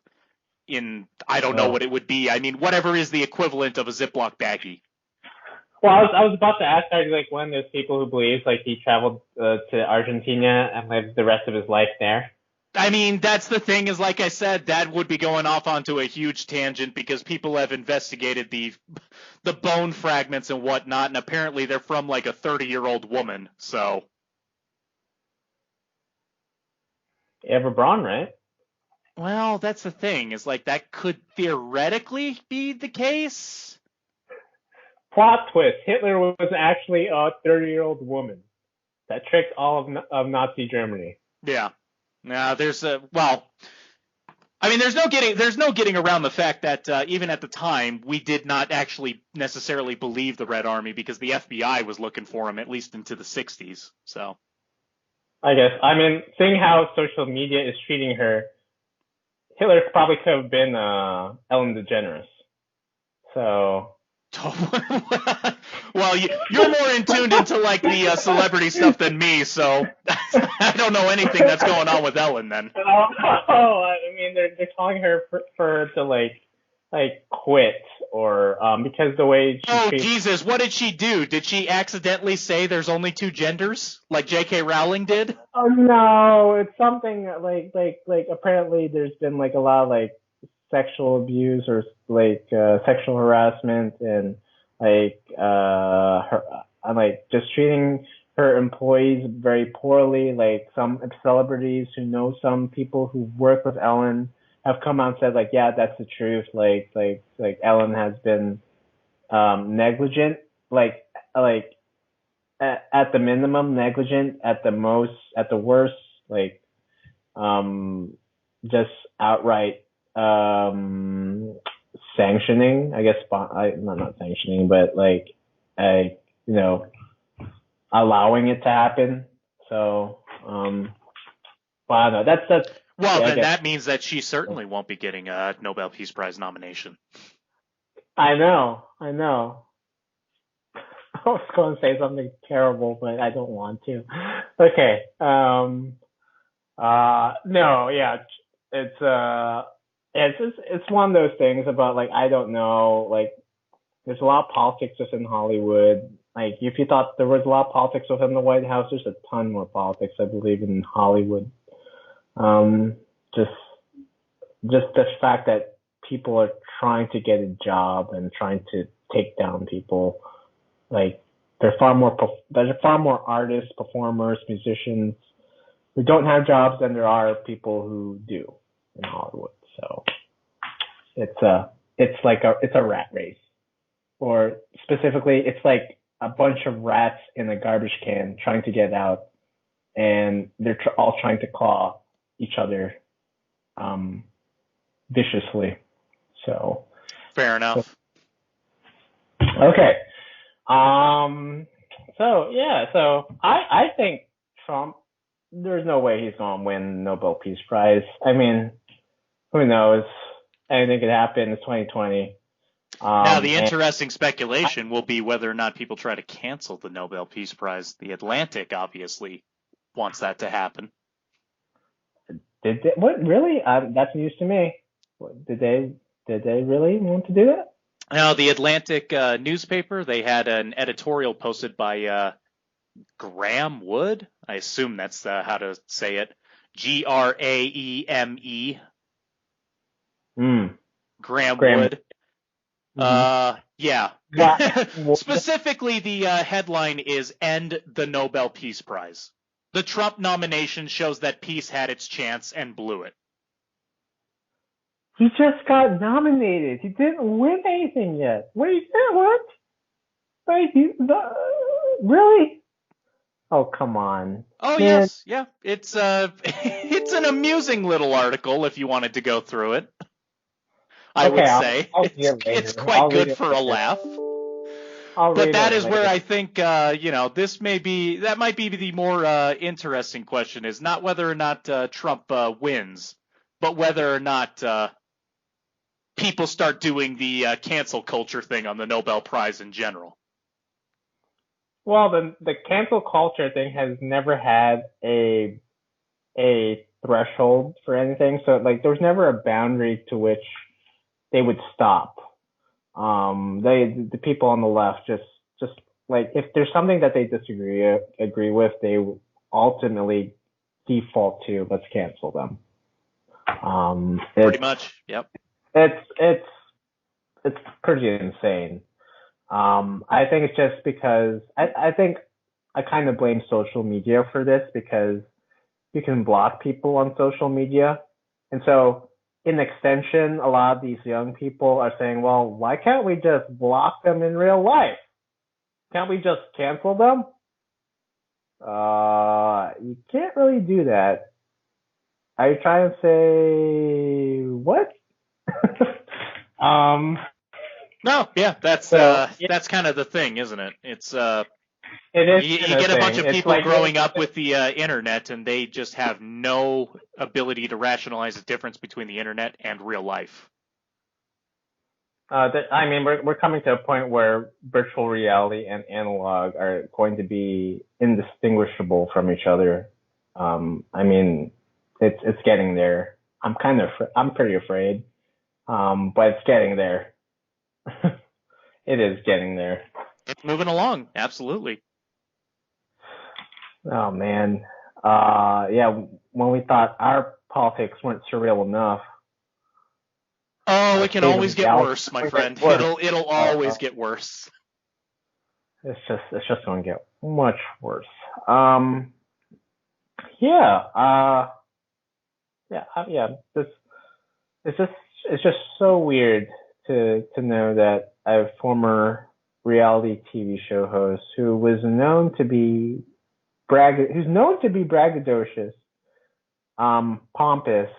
in, I don't know Oh. what it would be. I mean, whatever is the equivalent of a Ziploc baggie. Well, I was about to ask, are you like one of those people who believes like he traveled to Argentina and lived the rest of his life there? I mean, that's the thing is, like I said, that would be going off onto a huge tangent because people have investigated the bone fragments and whatnot, and apparently they're from like a 30-year-old woman. So, Eva Braun, right? well, that's the thing is like that could theoretically be the case. Plot twist: Hitler was actually a 30-year-old woman that tricked all of Nazi Germany. Yeah. Now there's a well, I mean, there's no getting around the fact that even at the time we did not actually necessarily believe the Red Army because the FBI was looking for him at least into the 60s. So I guess. I mean, seeing how social media is treating her, Hitler probably could have been Ellen DeGeneres. So. well, you're more in tuned into like the celebrity stuff than me, so I don't know anything that's going on with Ellen. Then I mean, they're calling her for to like quit or because the way she oh treats. Jesus, what did she do? Did she accidentally say there's only two genders, like J.K. Rowling did? Oh no, it's something like apparently there's been like a lot of like sexual abuse or like sexual harassment and like her, I'm like just treating her employees very poorly. Like some celebrities who know some people who work with Ellen have come out and said like, yeah, that's the truth. Like Ellen has been negligent, like at the minimum negligent, at the most, at the worst, like just outright sanctioning, I guess. Not sanctioning, but like, you know, allowing it to happen. So, but I don't know. That's well, then that means that she certainly won't be getting a Nobel Peace Prize nomination. I know. I was going to say something terrible, but I don't want to. Okay. No, yeah, it's one of those things about like, I don't know, like there's a lot of politics within Hollywood. Like if you thought there was a lot of politics within the White House, there's a ton more politics, I believe, in Hollywood. Just the fact that people are trying to get a job and trying to take down people. Like there's far more artists, performers, musicians who don't have jobs than there are people who do in Hollywood. So it's a rat race, or specifically, it's like a bunch of rats in a garbage can trying to get out, and they're all trying to claw each other viciously. So fair enough. Okay. So I think Trump, there's no way he's going to win the Nobel Peace Prize. I mean, who knows? Anything could happen. It's 2020. Now, the interesting speculation will be whether or not people try to cancel the Nobel Peace Prize. The Atlantic obviously wants that to happen. What really? That's news to me. Did they really want to do that? Now, the Atlantic newspaper, they had an editorial posted by Graham Wood. I assume that's how to say it. Graeme. Graham Wood. Mm-hmm. Yeah. Specifically, the headline is "End the Nobel Peace Prize." The Trump nomination shows that peace had its chance and blew it. He just got nominated. He didn't win anything yet. Wait, what? Wait, really? Oh, come on. Oh, man. Yes, yeah. It's it's an amusing little article if you wanted to go through it. I would say it's quite good for a laugh. But that is where I think that might be the more interesting question, is not whether or not Trump wins, but whether or not people start doing the cancel culture thing on the Nobel Prize in general. Well, the cancel culture thing has never had a threshold for anything. So like there's never a boundary to which they would stop. The people on the left just like, if there's something that they agree with, they ultimately default to, let's cancel them. Pretty much, yep. It's pretty insane. I think it's just because I think I kind of blame social media for this, because you can block people on social media. And so in extension, a lot of these young people are saying, well, why can't we just block them in real life? Can't we just cancel them? You can't really do that. Are you trying to say what? No, yeah, that's kind of the thing, isn't it? It's it is. You get a bunch of people growing up with the internet, and they just have no ability to rationalize the difference between the internet and real life. I mean, we're coming to a point where virtual reality and analog are going to be indistinguishable from each other. I mean, it's getting there. I'm pretty afraid, but it's getting there. It is getting there. It's moving along, absolutely. Oh man, yeah. When we thought our politics weren't surreal enough. Oh, it can always get worse, my friend. It'll always get worse. it's just going to get much worse. Yeah, yeah. It's just it's just so weird to know that a former reality TV show host who was known to be who's known to be braggadocious, pompous,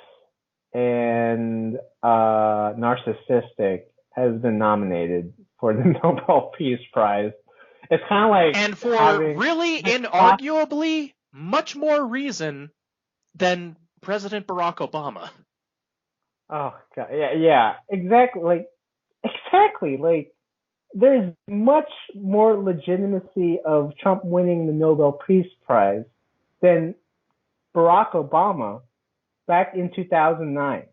and narcissistic, has been nominated for the Nobel Peace Prize. It's kind of like and for really inarguably much more reason than President Barack Obama. Oh God, yeah, exactly. Like there's much more legitimacy of Trump winning the Nobel Peace Prize than Barack Obama back in 2009.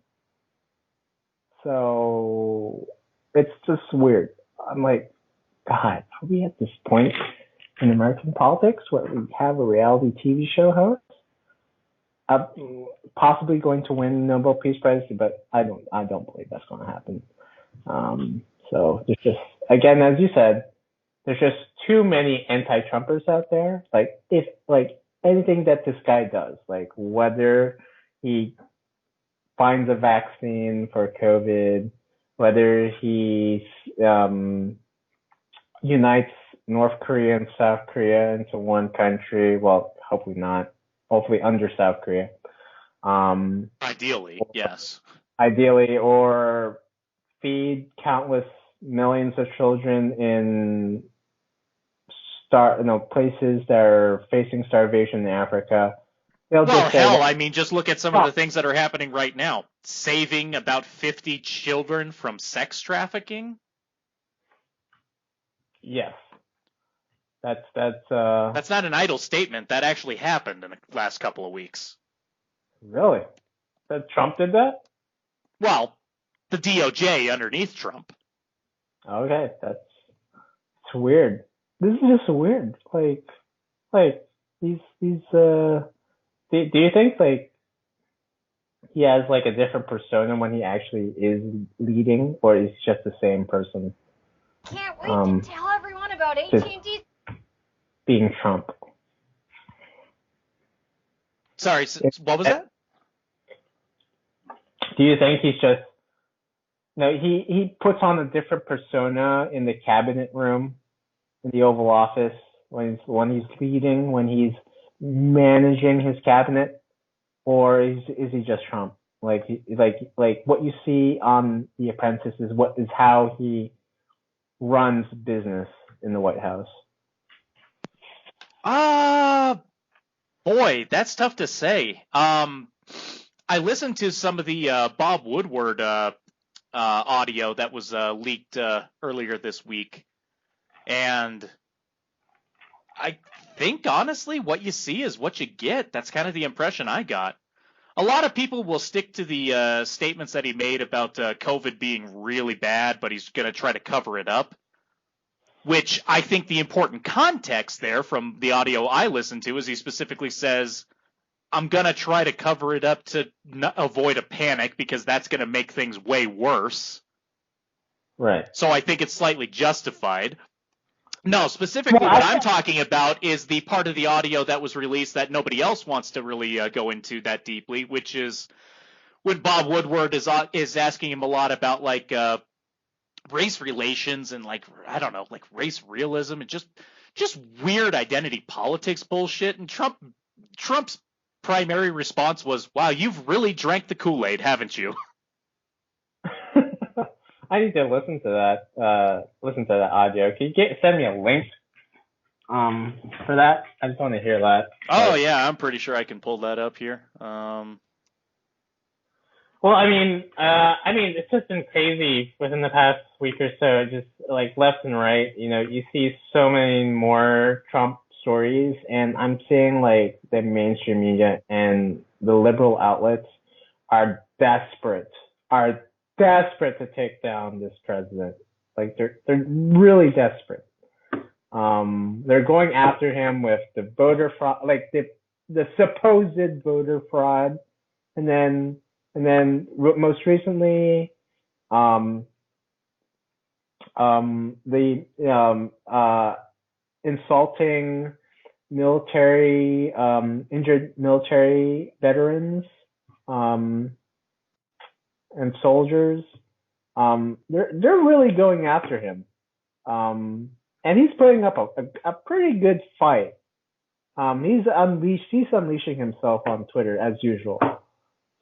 So it's just weird. I'm like, God, are we at this point in American politics where we have a reality TV show host possibly going to win the Nobel Peace Prize? But I don't believe that's going to happen. So there's just, again, as you said, there's just too many anti-Trumpers out there. If anything that this guy does, like whether he finds a vaccine for COVID, whether he unites North Korea and South Korea into one country, well, hopefully not, hopefully under South Korea. Ideally, yes. Ideally, or feed countless millions of children in places that are facing starvation in Africa. Well, hell, I mean, just look at some of the things that are happening right now. Saving about 50 children from sex trafficking. Yes. That's not an idle statement. That actually happened in the last couple of weeks. Really? That Trump did that? Well, the DOJ underneath Trump. Okay, it's weird. This is just weird. Like these do you think he has a different persona when he actually is leading, or is just the same person? Can't wait to tell everyone about AT&T being Trump. Sorry, what was that? Do you think he's just he puts on a different persona in the cabinet room, in the Oval Office, when he's leading, when he's managing his cabinet, or is he just Trump? Like what you see on The Apprentice is how he runs business in the White House. Boy, that's tough to say. I listened to some of the Bob Woodward audio that was leaked earlier this week, and I think, honestly, what you see is what you get. That's kind of the impression I got. A lot of people will stick to the statements that he made about COVID being really bad, but he's going to try to cover it up, which I think the important context there from the audio I listened to is he specifically says, I'm going to try to cover it up to avoid a panic because that's going to make things way worse. Right. So I think it's slightly justified. No, specifically what I'm talking about is the part of the audio that was released that nobody else wants to really go into that deeply, which is when Bob Woodward is asking him a lot about race relations and race realism and just weird identity politics bullshit. And Trump's primary response was, "Wow, you've really drank the Kool-Aid, haven't you?" I need to listen to that audio. Can you send me a link for that? I just want to hear that. Oh yeah, I'm pretty sure I can pull that up here. Well, I mean, it's just been crazy within the past week or so. Just left and right, you see so many more Trump stories, and I'm seeing the mainstream media and the liberal outlets are desperate to take down this president. They're really desperate. They're going after him with the voter fraud, the supposed voter fraud, and then most recently, insulting injured military veterans, and soldiers. They're really going after him. And he's putting up a pretty good fight. He's unleashing himself on Twitter as usual.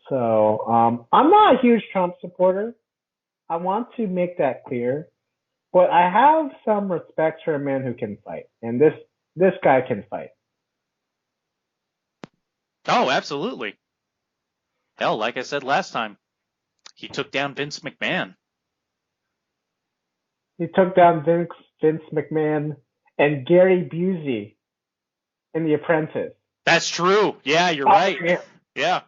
So I'm not a huge Trump supporter. I want to make that clear, but I have some respect for a man who can fight, and this guy can fight. Oh, absolutely. Hell, like I said last time, he took down Vince McMahon. He took down Vince McMahon and Gary Busey in The Apprentice. That's true. Yeah, you're right. Yeah.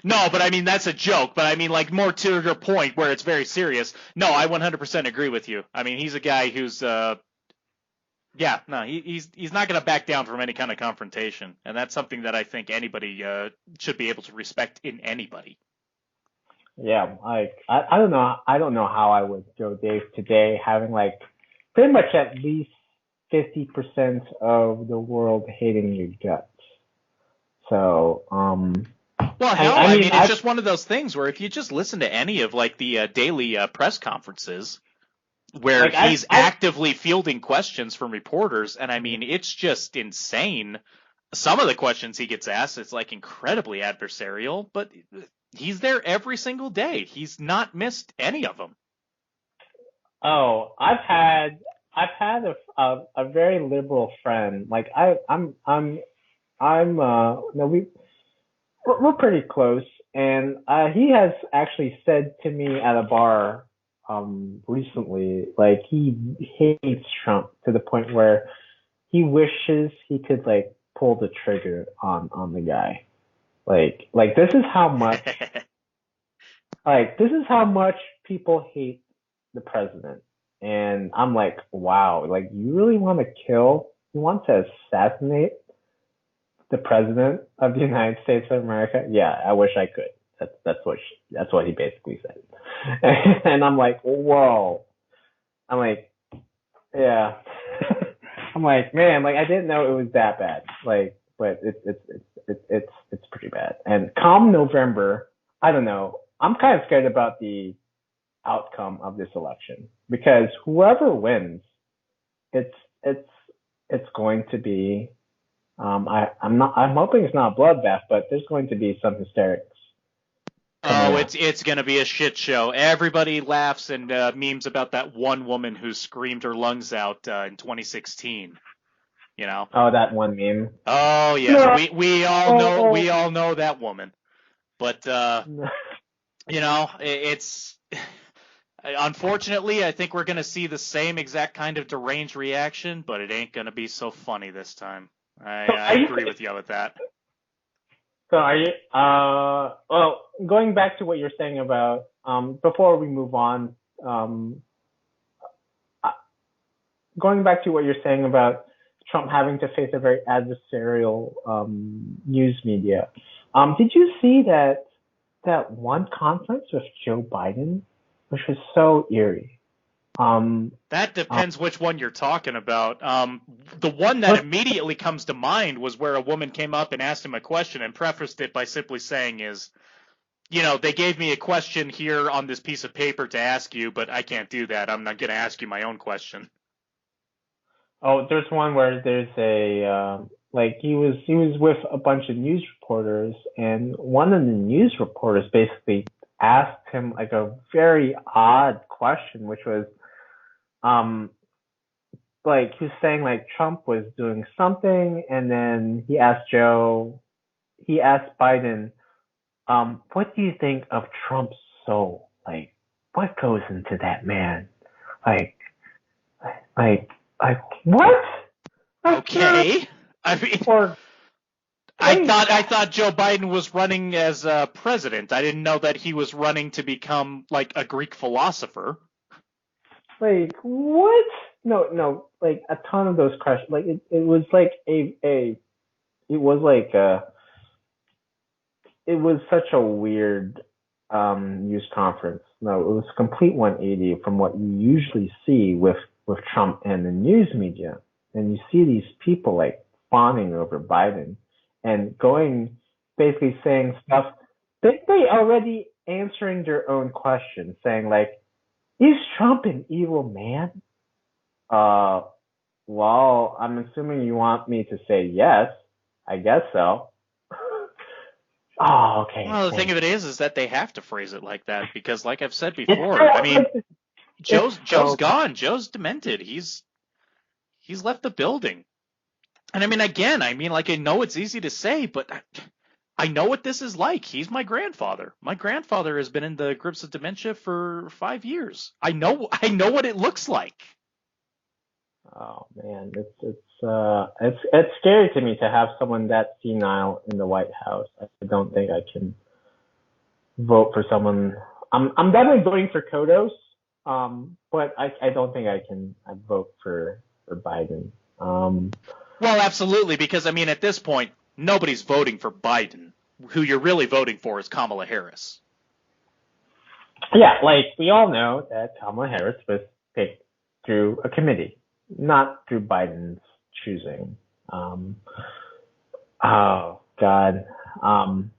No, but I mean, that's a joke. But I mean, like, more to your point where it's very serious. No, I 100% agree with you. I mean, he's a guy who's, he's not going to back down from any kind of confrontation. And that's something that I think anybody should be able to respect in anybody. Yeah, I don't know. I don't know how I would go, Dave, today, having like pretty much at least 50% of the world hating your guts. So, well, hell, I mean, it's just one of those things where if you just listen to any of like the daily press conferences where like he's actively fielding questions from reporters, and I mean, it's just insane. Some of the questions he gets asked, it's like incredibly adversarial, but he's there every single day. He's not missed any of them. Oh, I've had a very liberal friend. Like we're pretty close, and he has actually said to me at a bar recently, like he hates Trump to the point where he wishes he could like pull the trigger on the guy. Like this is how much people hate the president. And I'm like, wow, like you really want to assassinate the president of the United States of America? Yeah, I wish I could. That's what he basically said. And I'm like, whoa. I'm like, yeah. I'm like, man, like I didn't know it was that bad. Like, but it's pretty bad. And come November, I don't know. I'm kind of scared about the outcome of this election because whoever wins, it's going to be. I'm hoping it's not a bloodbath, but there's going to be some hysterics. Oh, it's going to be a shit show. Everybody laughs and memes about that one woman who screamed her lungs out in 2016. You know? Oh, that one meme. Oh yeah, we all know that woman. But you know, it's unfortunately I think we're going to see the same exact kind of deranged reaction, but it ain't going to be so funny this time. I agree with you with that. So are you, well, going back to what you're saying about, before we move on, going back to what you're saying about Trump having to face a very adversarial, news media, did you see that one conference with Joe Biden, which was so eerie? That depends which one you're talking about. The one that immediately comes to mind was where a woman came up and asked him a question and prefaced it by simply saying you know, they gave me a question here on this piece of paper to ask you, but I can't do that. I'm not going to ask you my own question. Oh, there's one where there's like he was with a bunch of news reporters, and one of the news reporters basically asked him like a very odd question, which was, like he was saying like Trump was doing something, and then he asked Biden, what do you think of Trump's soul? Like, what goes into that man? Like what? Okay. I mean, I thought Joe Biden was running as president. I didn't know that he was running to become like a Greek philosopher. Like what? No, like a ton of those questions. Like it was like it was such a weird news conference. No, it was a complete 180 from what you usually see with Trump and the news media. and you see these people like fawning over Biden and basically saying stuff. They already answering their own question, saying like, "Is Trump an evil man?" Well, I'm assuming you want me to say yes. I guess so. Oh, okay. Well, the thing of it is that they have to phrase it like that because, like I've said before, I mean, Joe's gone. Joe's demented. He's left the building. And I mean, again, I know it's easy to say, but I know what this is like. He's my grandfather. My grandfather has been in the grips of dementia for 5 years. I know what it looks like. Oh man, it's scary to me to have someone that senile in the White House. I don't think I can vote for someone. I'm definitely voting for Kodos, but I don't think I can vote for Biden. Well, absolutely, because I mean, at this point, nobody's voting for Biden. Who you're really voting for is Kamala Harris. Yeah, like we all know that Kamala Harris was picked through a committee, not through Biden's choosing. Oh God. I'm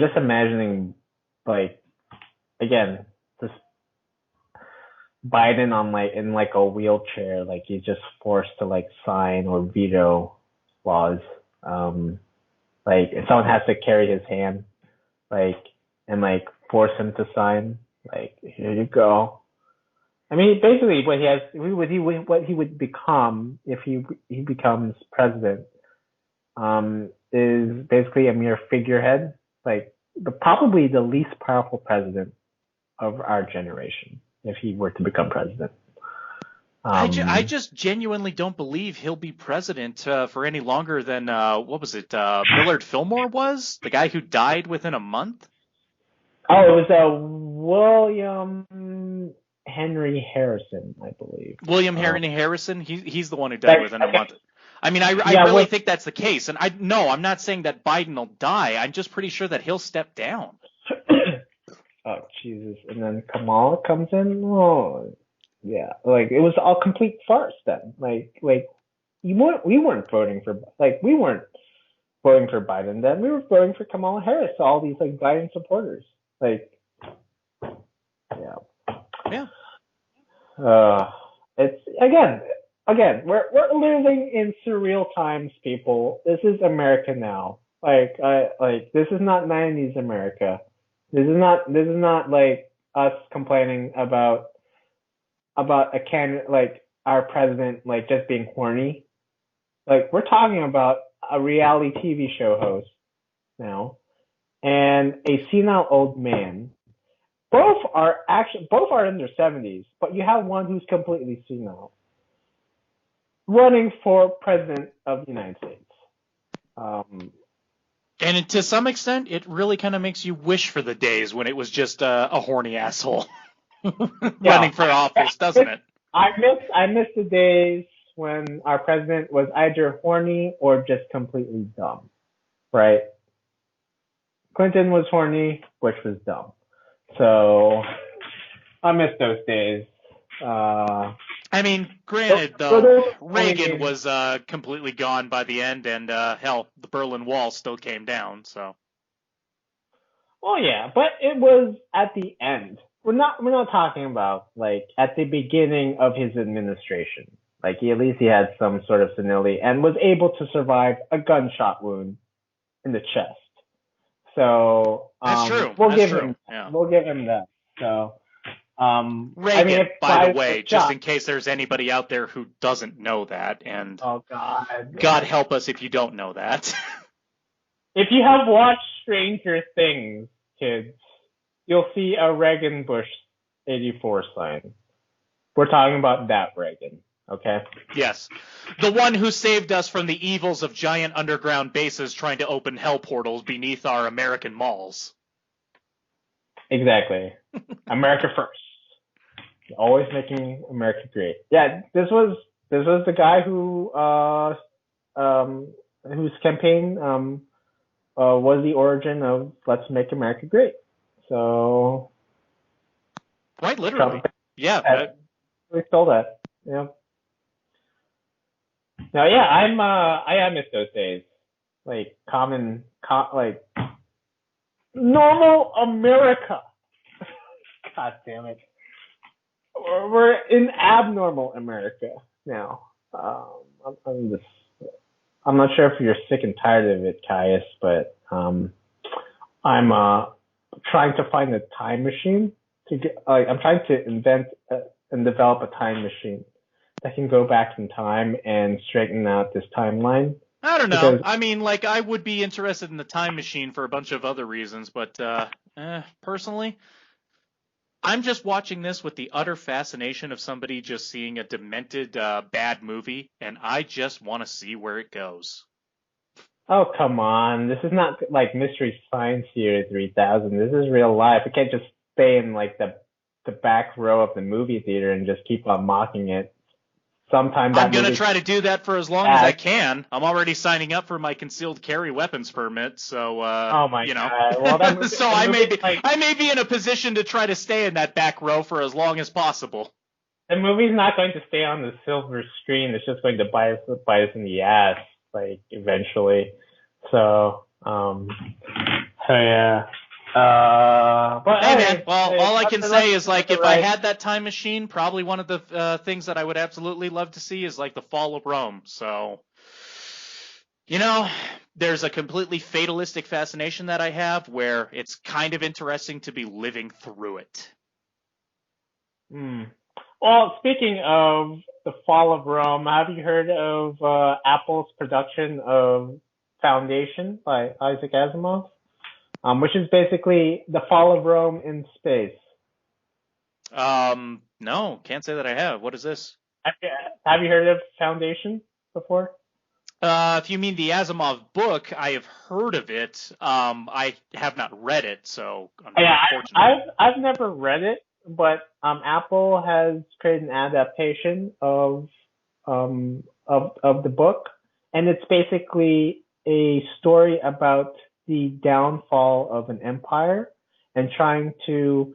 just imagining, like, again, this Biden in a wheelchair, like he's just forced to like sign or veto laws. Like if someone has to carry his hand, like, and like force him to sign, like, here you go. I mean, basically, what he would become if he becomes president, is basically a mere figurehead, like probably the least powerful president of our generation if he were to become president. I just genuinely don't believe he'll be president for any longer than what was it? Millard Fillmore was the guy who died within a month. Oh, it was William Henry Harrison, I believe. William Henry Harrison. He's the one who died within a month. I mean, I really think that's the case. And I'm not saying that Biden will die. I'm just pretty sure that he'll step down. Oh, Jesus. And then Kamala comes in. Oh, yeah. Like, it was all complete farce then. Like we weren't voting for Biden then. We were voting for Kamala Harris. All these, like, Biden supporters. Like, yeah. Yeah. It's, again, we're living in surreal times, people. This is America now. Like this is not 90s America. This is not like us complaining about a candidate, like our president, like just being horny. Like, we're talking about a reality TV show host now and a senile old man. Both are in their 70s, but you have one who's completely senile running for president of the United States. And to some extent, it really kind of makes you wish for the days when it was just a horny asshole running for office, doesn't it? I miss the days when our president was either horny or just completely dumb, right? Clinton was horny, Bush was dumb. So I miss those days. I mean, granted, though, Reagan was completely gone by the end, and hell, the Berlin Wall still came down. So. Well, yeah, but it was at the end. We're not talking about like at the beginning of his administration. Like, at least he had some sort of senility and was able to survive a gunshot wound in the chest. So that's true. We'll give him that. So. Reagan, by the way, just in case there's anybody out there who doesn't know that, and oh God, God help us if you don't know that. If you have watched Stranger Things, kids, you'll see a Reagan Bush 84 sign. We're talking about that Reagan, okay? Yes, the one who saved us from the evils of giant underground bases trying to open hell portals beneath our American malls. Exactly. America first. Always making America great. Yeah, this was the guy who whose campaign was the origin of "Let's Make America Great." So quite literally, yeah. We stole that. Yeah. No, yeah, I miss those days. Like like normal America. God damn it. We're in abnormal America now. I'm not sure if you're sick and tired of it, Caius, but I'm trying to find a time machine I'm trying to invent and develop a time machine that can go back in time and straighten out this timeline. I don't know. I mean, like, I would be interested in the time machine for a bunch of other reasons, but personally, I'm just watching this with the utter fascination of somebody just seeing a demented, bad movie, and I just want to see where it goes. Oh, come on. This is not like Mystery Science Theater 3000. This is real life. I can't just stay in like the back row of the movie theater and just keep on mocking it. Sometime I'm going to try to do that for as long as I can. I'm already signing up for my concealed carry weapons permit, so oh my God. Well, so I may be in a position to try to stay in that back row for as long as possible. The movie's not going to stay on the silver screen. It's just going to bite us in the ass, like, eventually. So yeah. But hey, man, well, all I can say is, like, if I had that time machine, probably one of the things that I would absolutely love to see is, like, the fall of Rome. So, there's a completely fatalistic fascination that I have where it's kind of interesting to be living through it. Well, speaking of the fall of Rome, have you heard of Apple's production of Foundation by Isaac Asimov? Which is basically the fall of Rome in space. No, can't say that I have. What is this? Have you heard of Foundation before? If you mean the Asimov book, I have heard of it. I have not read it, so unfortunately. I've never read it, but Apple has created an adaptation of the book, and it's basically a story about the downfall of an empire and trying to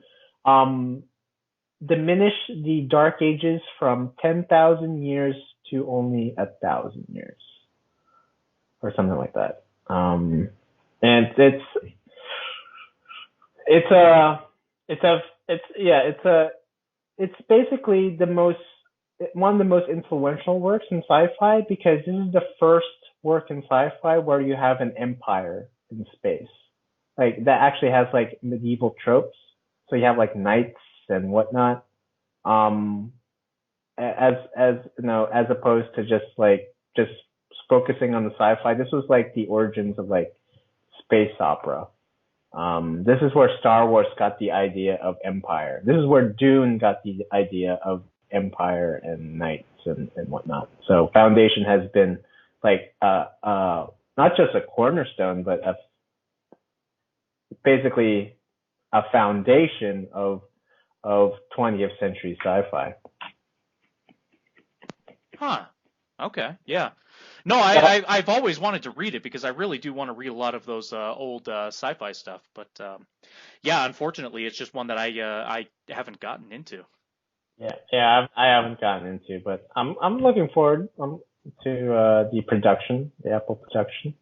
diminish the Dark Ages from 10,000 years to only 1,000 years, or something like that. And it's basically one of the most influential works in sci-fi, because this is the first work in sci-fi where you have an empire in space, like that actually has like medieval tropes. So you have like knights and whatnot, as opposed to just focusing on the sci-fi. This was like the origins of like space opera. This is where Star Wars got the idea of empire. This is where Dune got the idea of empire and knights and whatnot. So Foundation has been like not just a cornerstone, but basically a foundation of 20th century sci-fi. Huh. Okay. Yeah. No, I've always wanted to read it because I really do want to read a lot of those old sci-fi stuff. But yeah, unfortunately, it's just one that I haven't gotten into. Yeah, I haven't gotten into, but I'm looking forward to the production, the Apple production.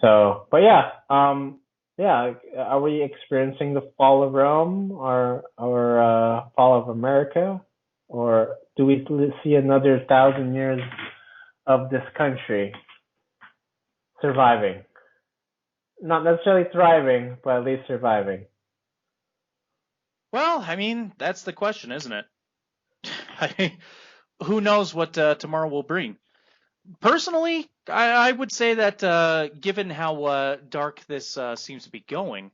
So, but yeah, are we experiencing the fall of Rome or fall of America, or do we see another 1,000 years of this country surviving? Not necessarily thriving, but at least surviving. Well, I mean, that's the question, isn't it? Who knows what tomorrow will bring? Personally, I would say that given how dark this seems to be going,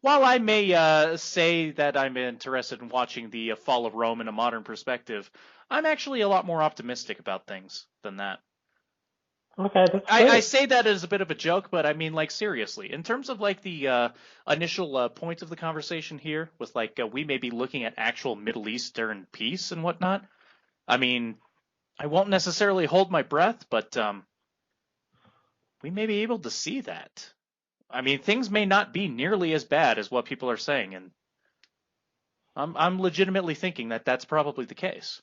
while I may say that I'm interested in watching the fall of Rome in a modern perspective, I'm actually a lot more optimistic about things than that. Okay, that's great. I say that as a bit of a joke, but I mean, like, seriously, in terms of like the initial point of the conversation here, with like we may be looking at actual Middle Eastern peace and whatnot. I mean, I won't necessarily hold my breath, but we may be able to see that. I mean, things may not be nearly as bad as what people are saying, and I'm legitimately thinking that that's probably the case.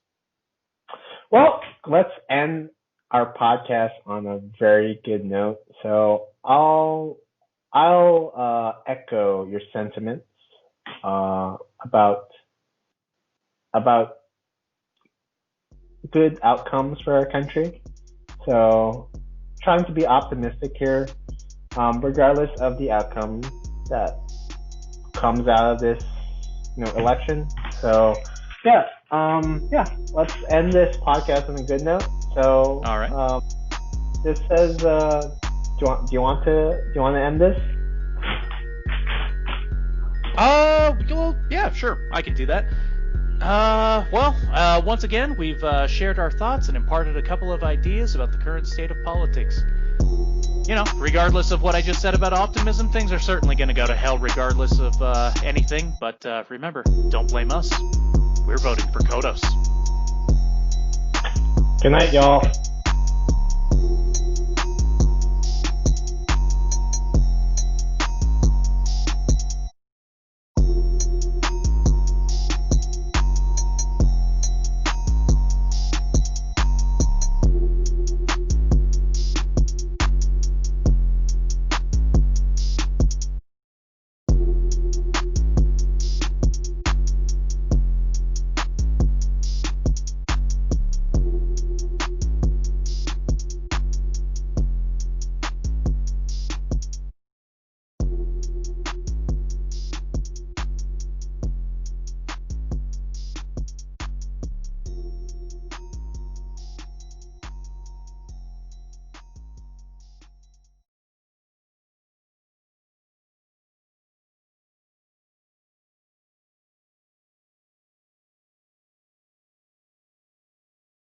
Well, let's end our podcast on a very good note. So I'll echo your sentiments about good outcomes for our country. So trying to be optimistic here, regardless of the outcome that comes out of this, election. So yeah, let's end this podcast on a good note. So all right. This says, do you want to end this? Well, yeah, sure, I can do that. Once again, we've shared our thoughts and imparted a couple of ideas about the current state of politics. Regardless of what I just said about optimism, things are certainly going to go to hell regardless of anything. But remember, don't blame us. We're voting for Kodos. Good night, y'all.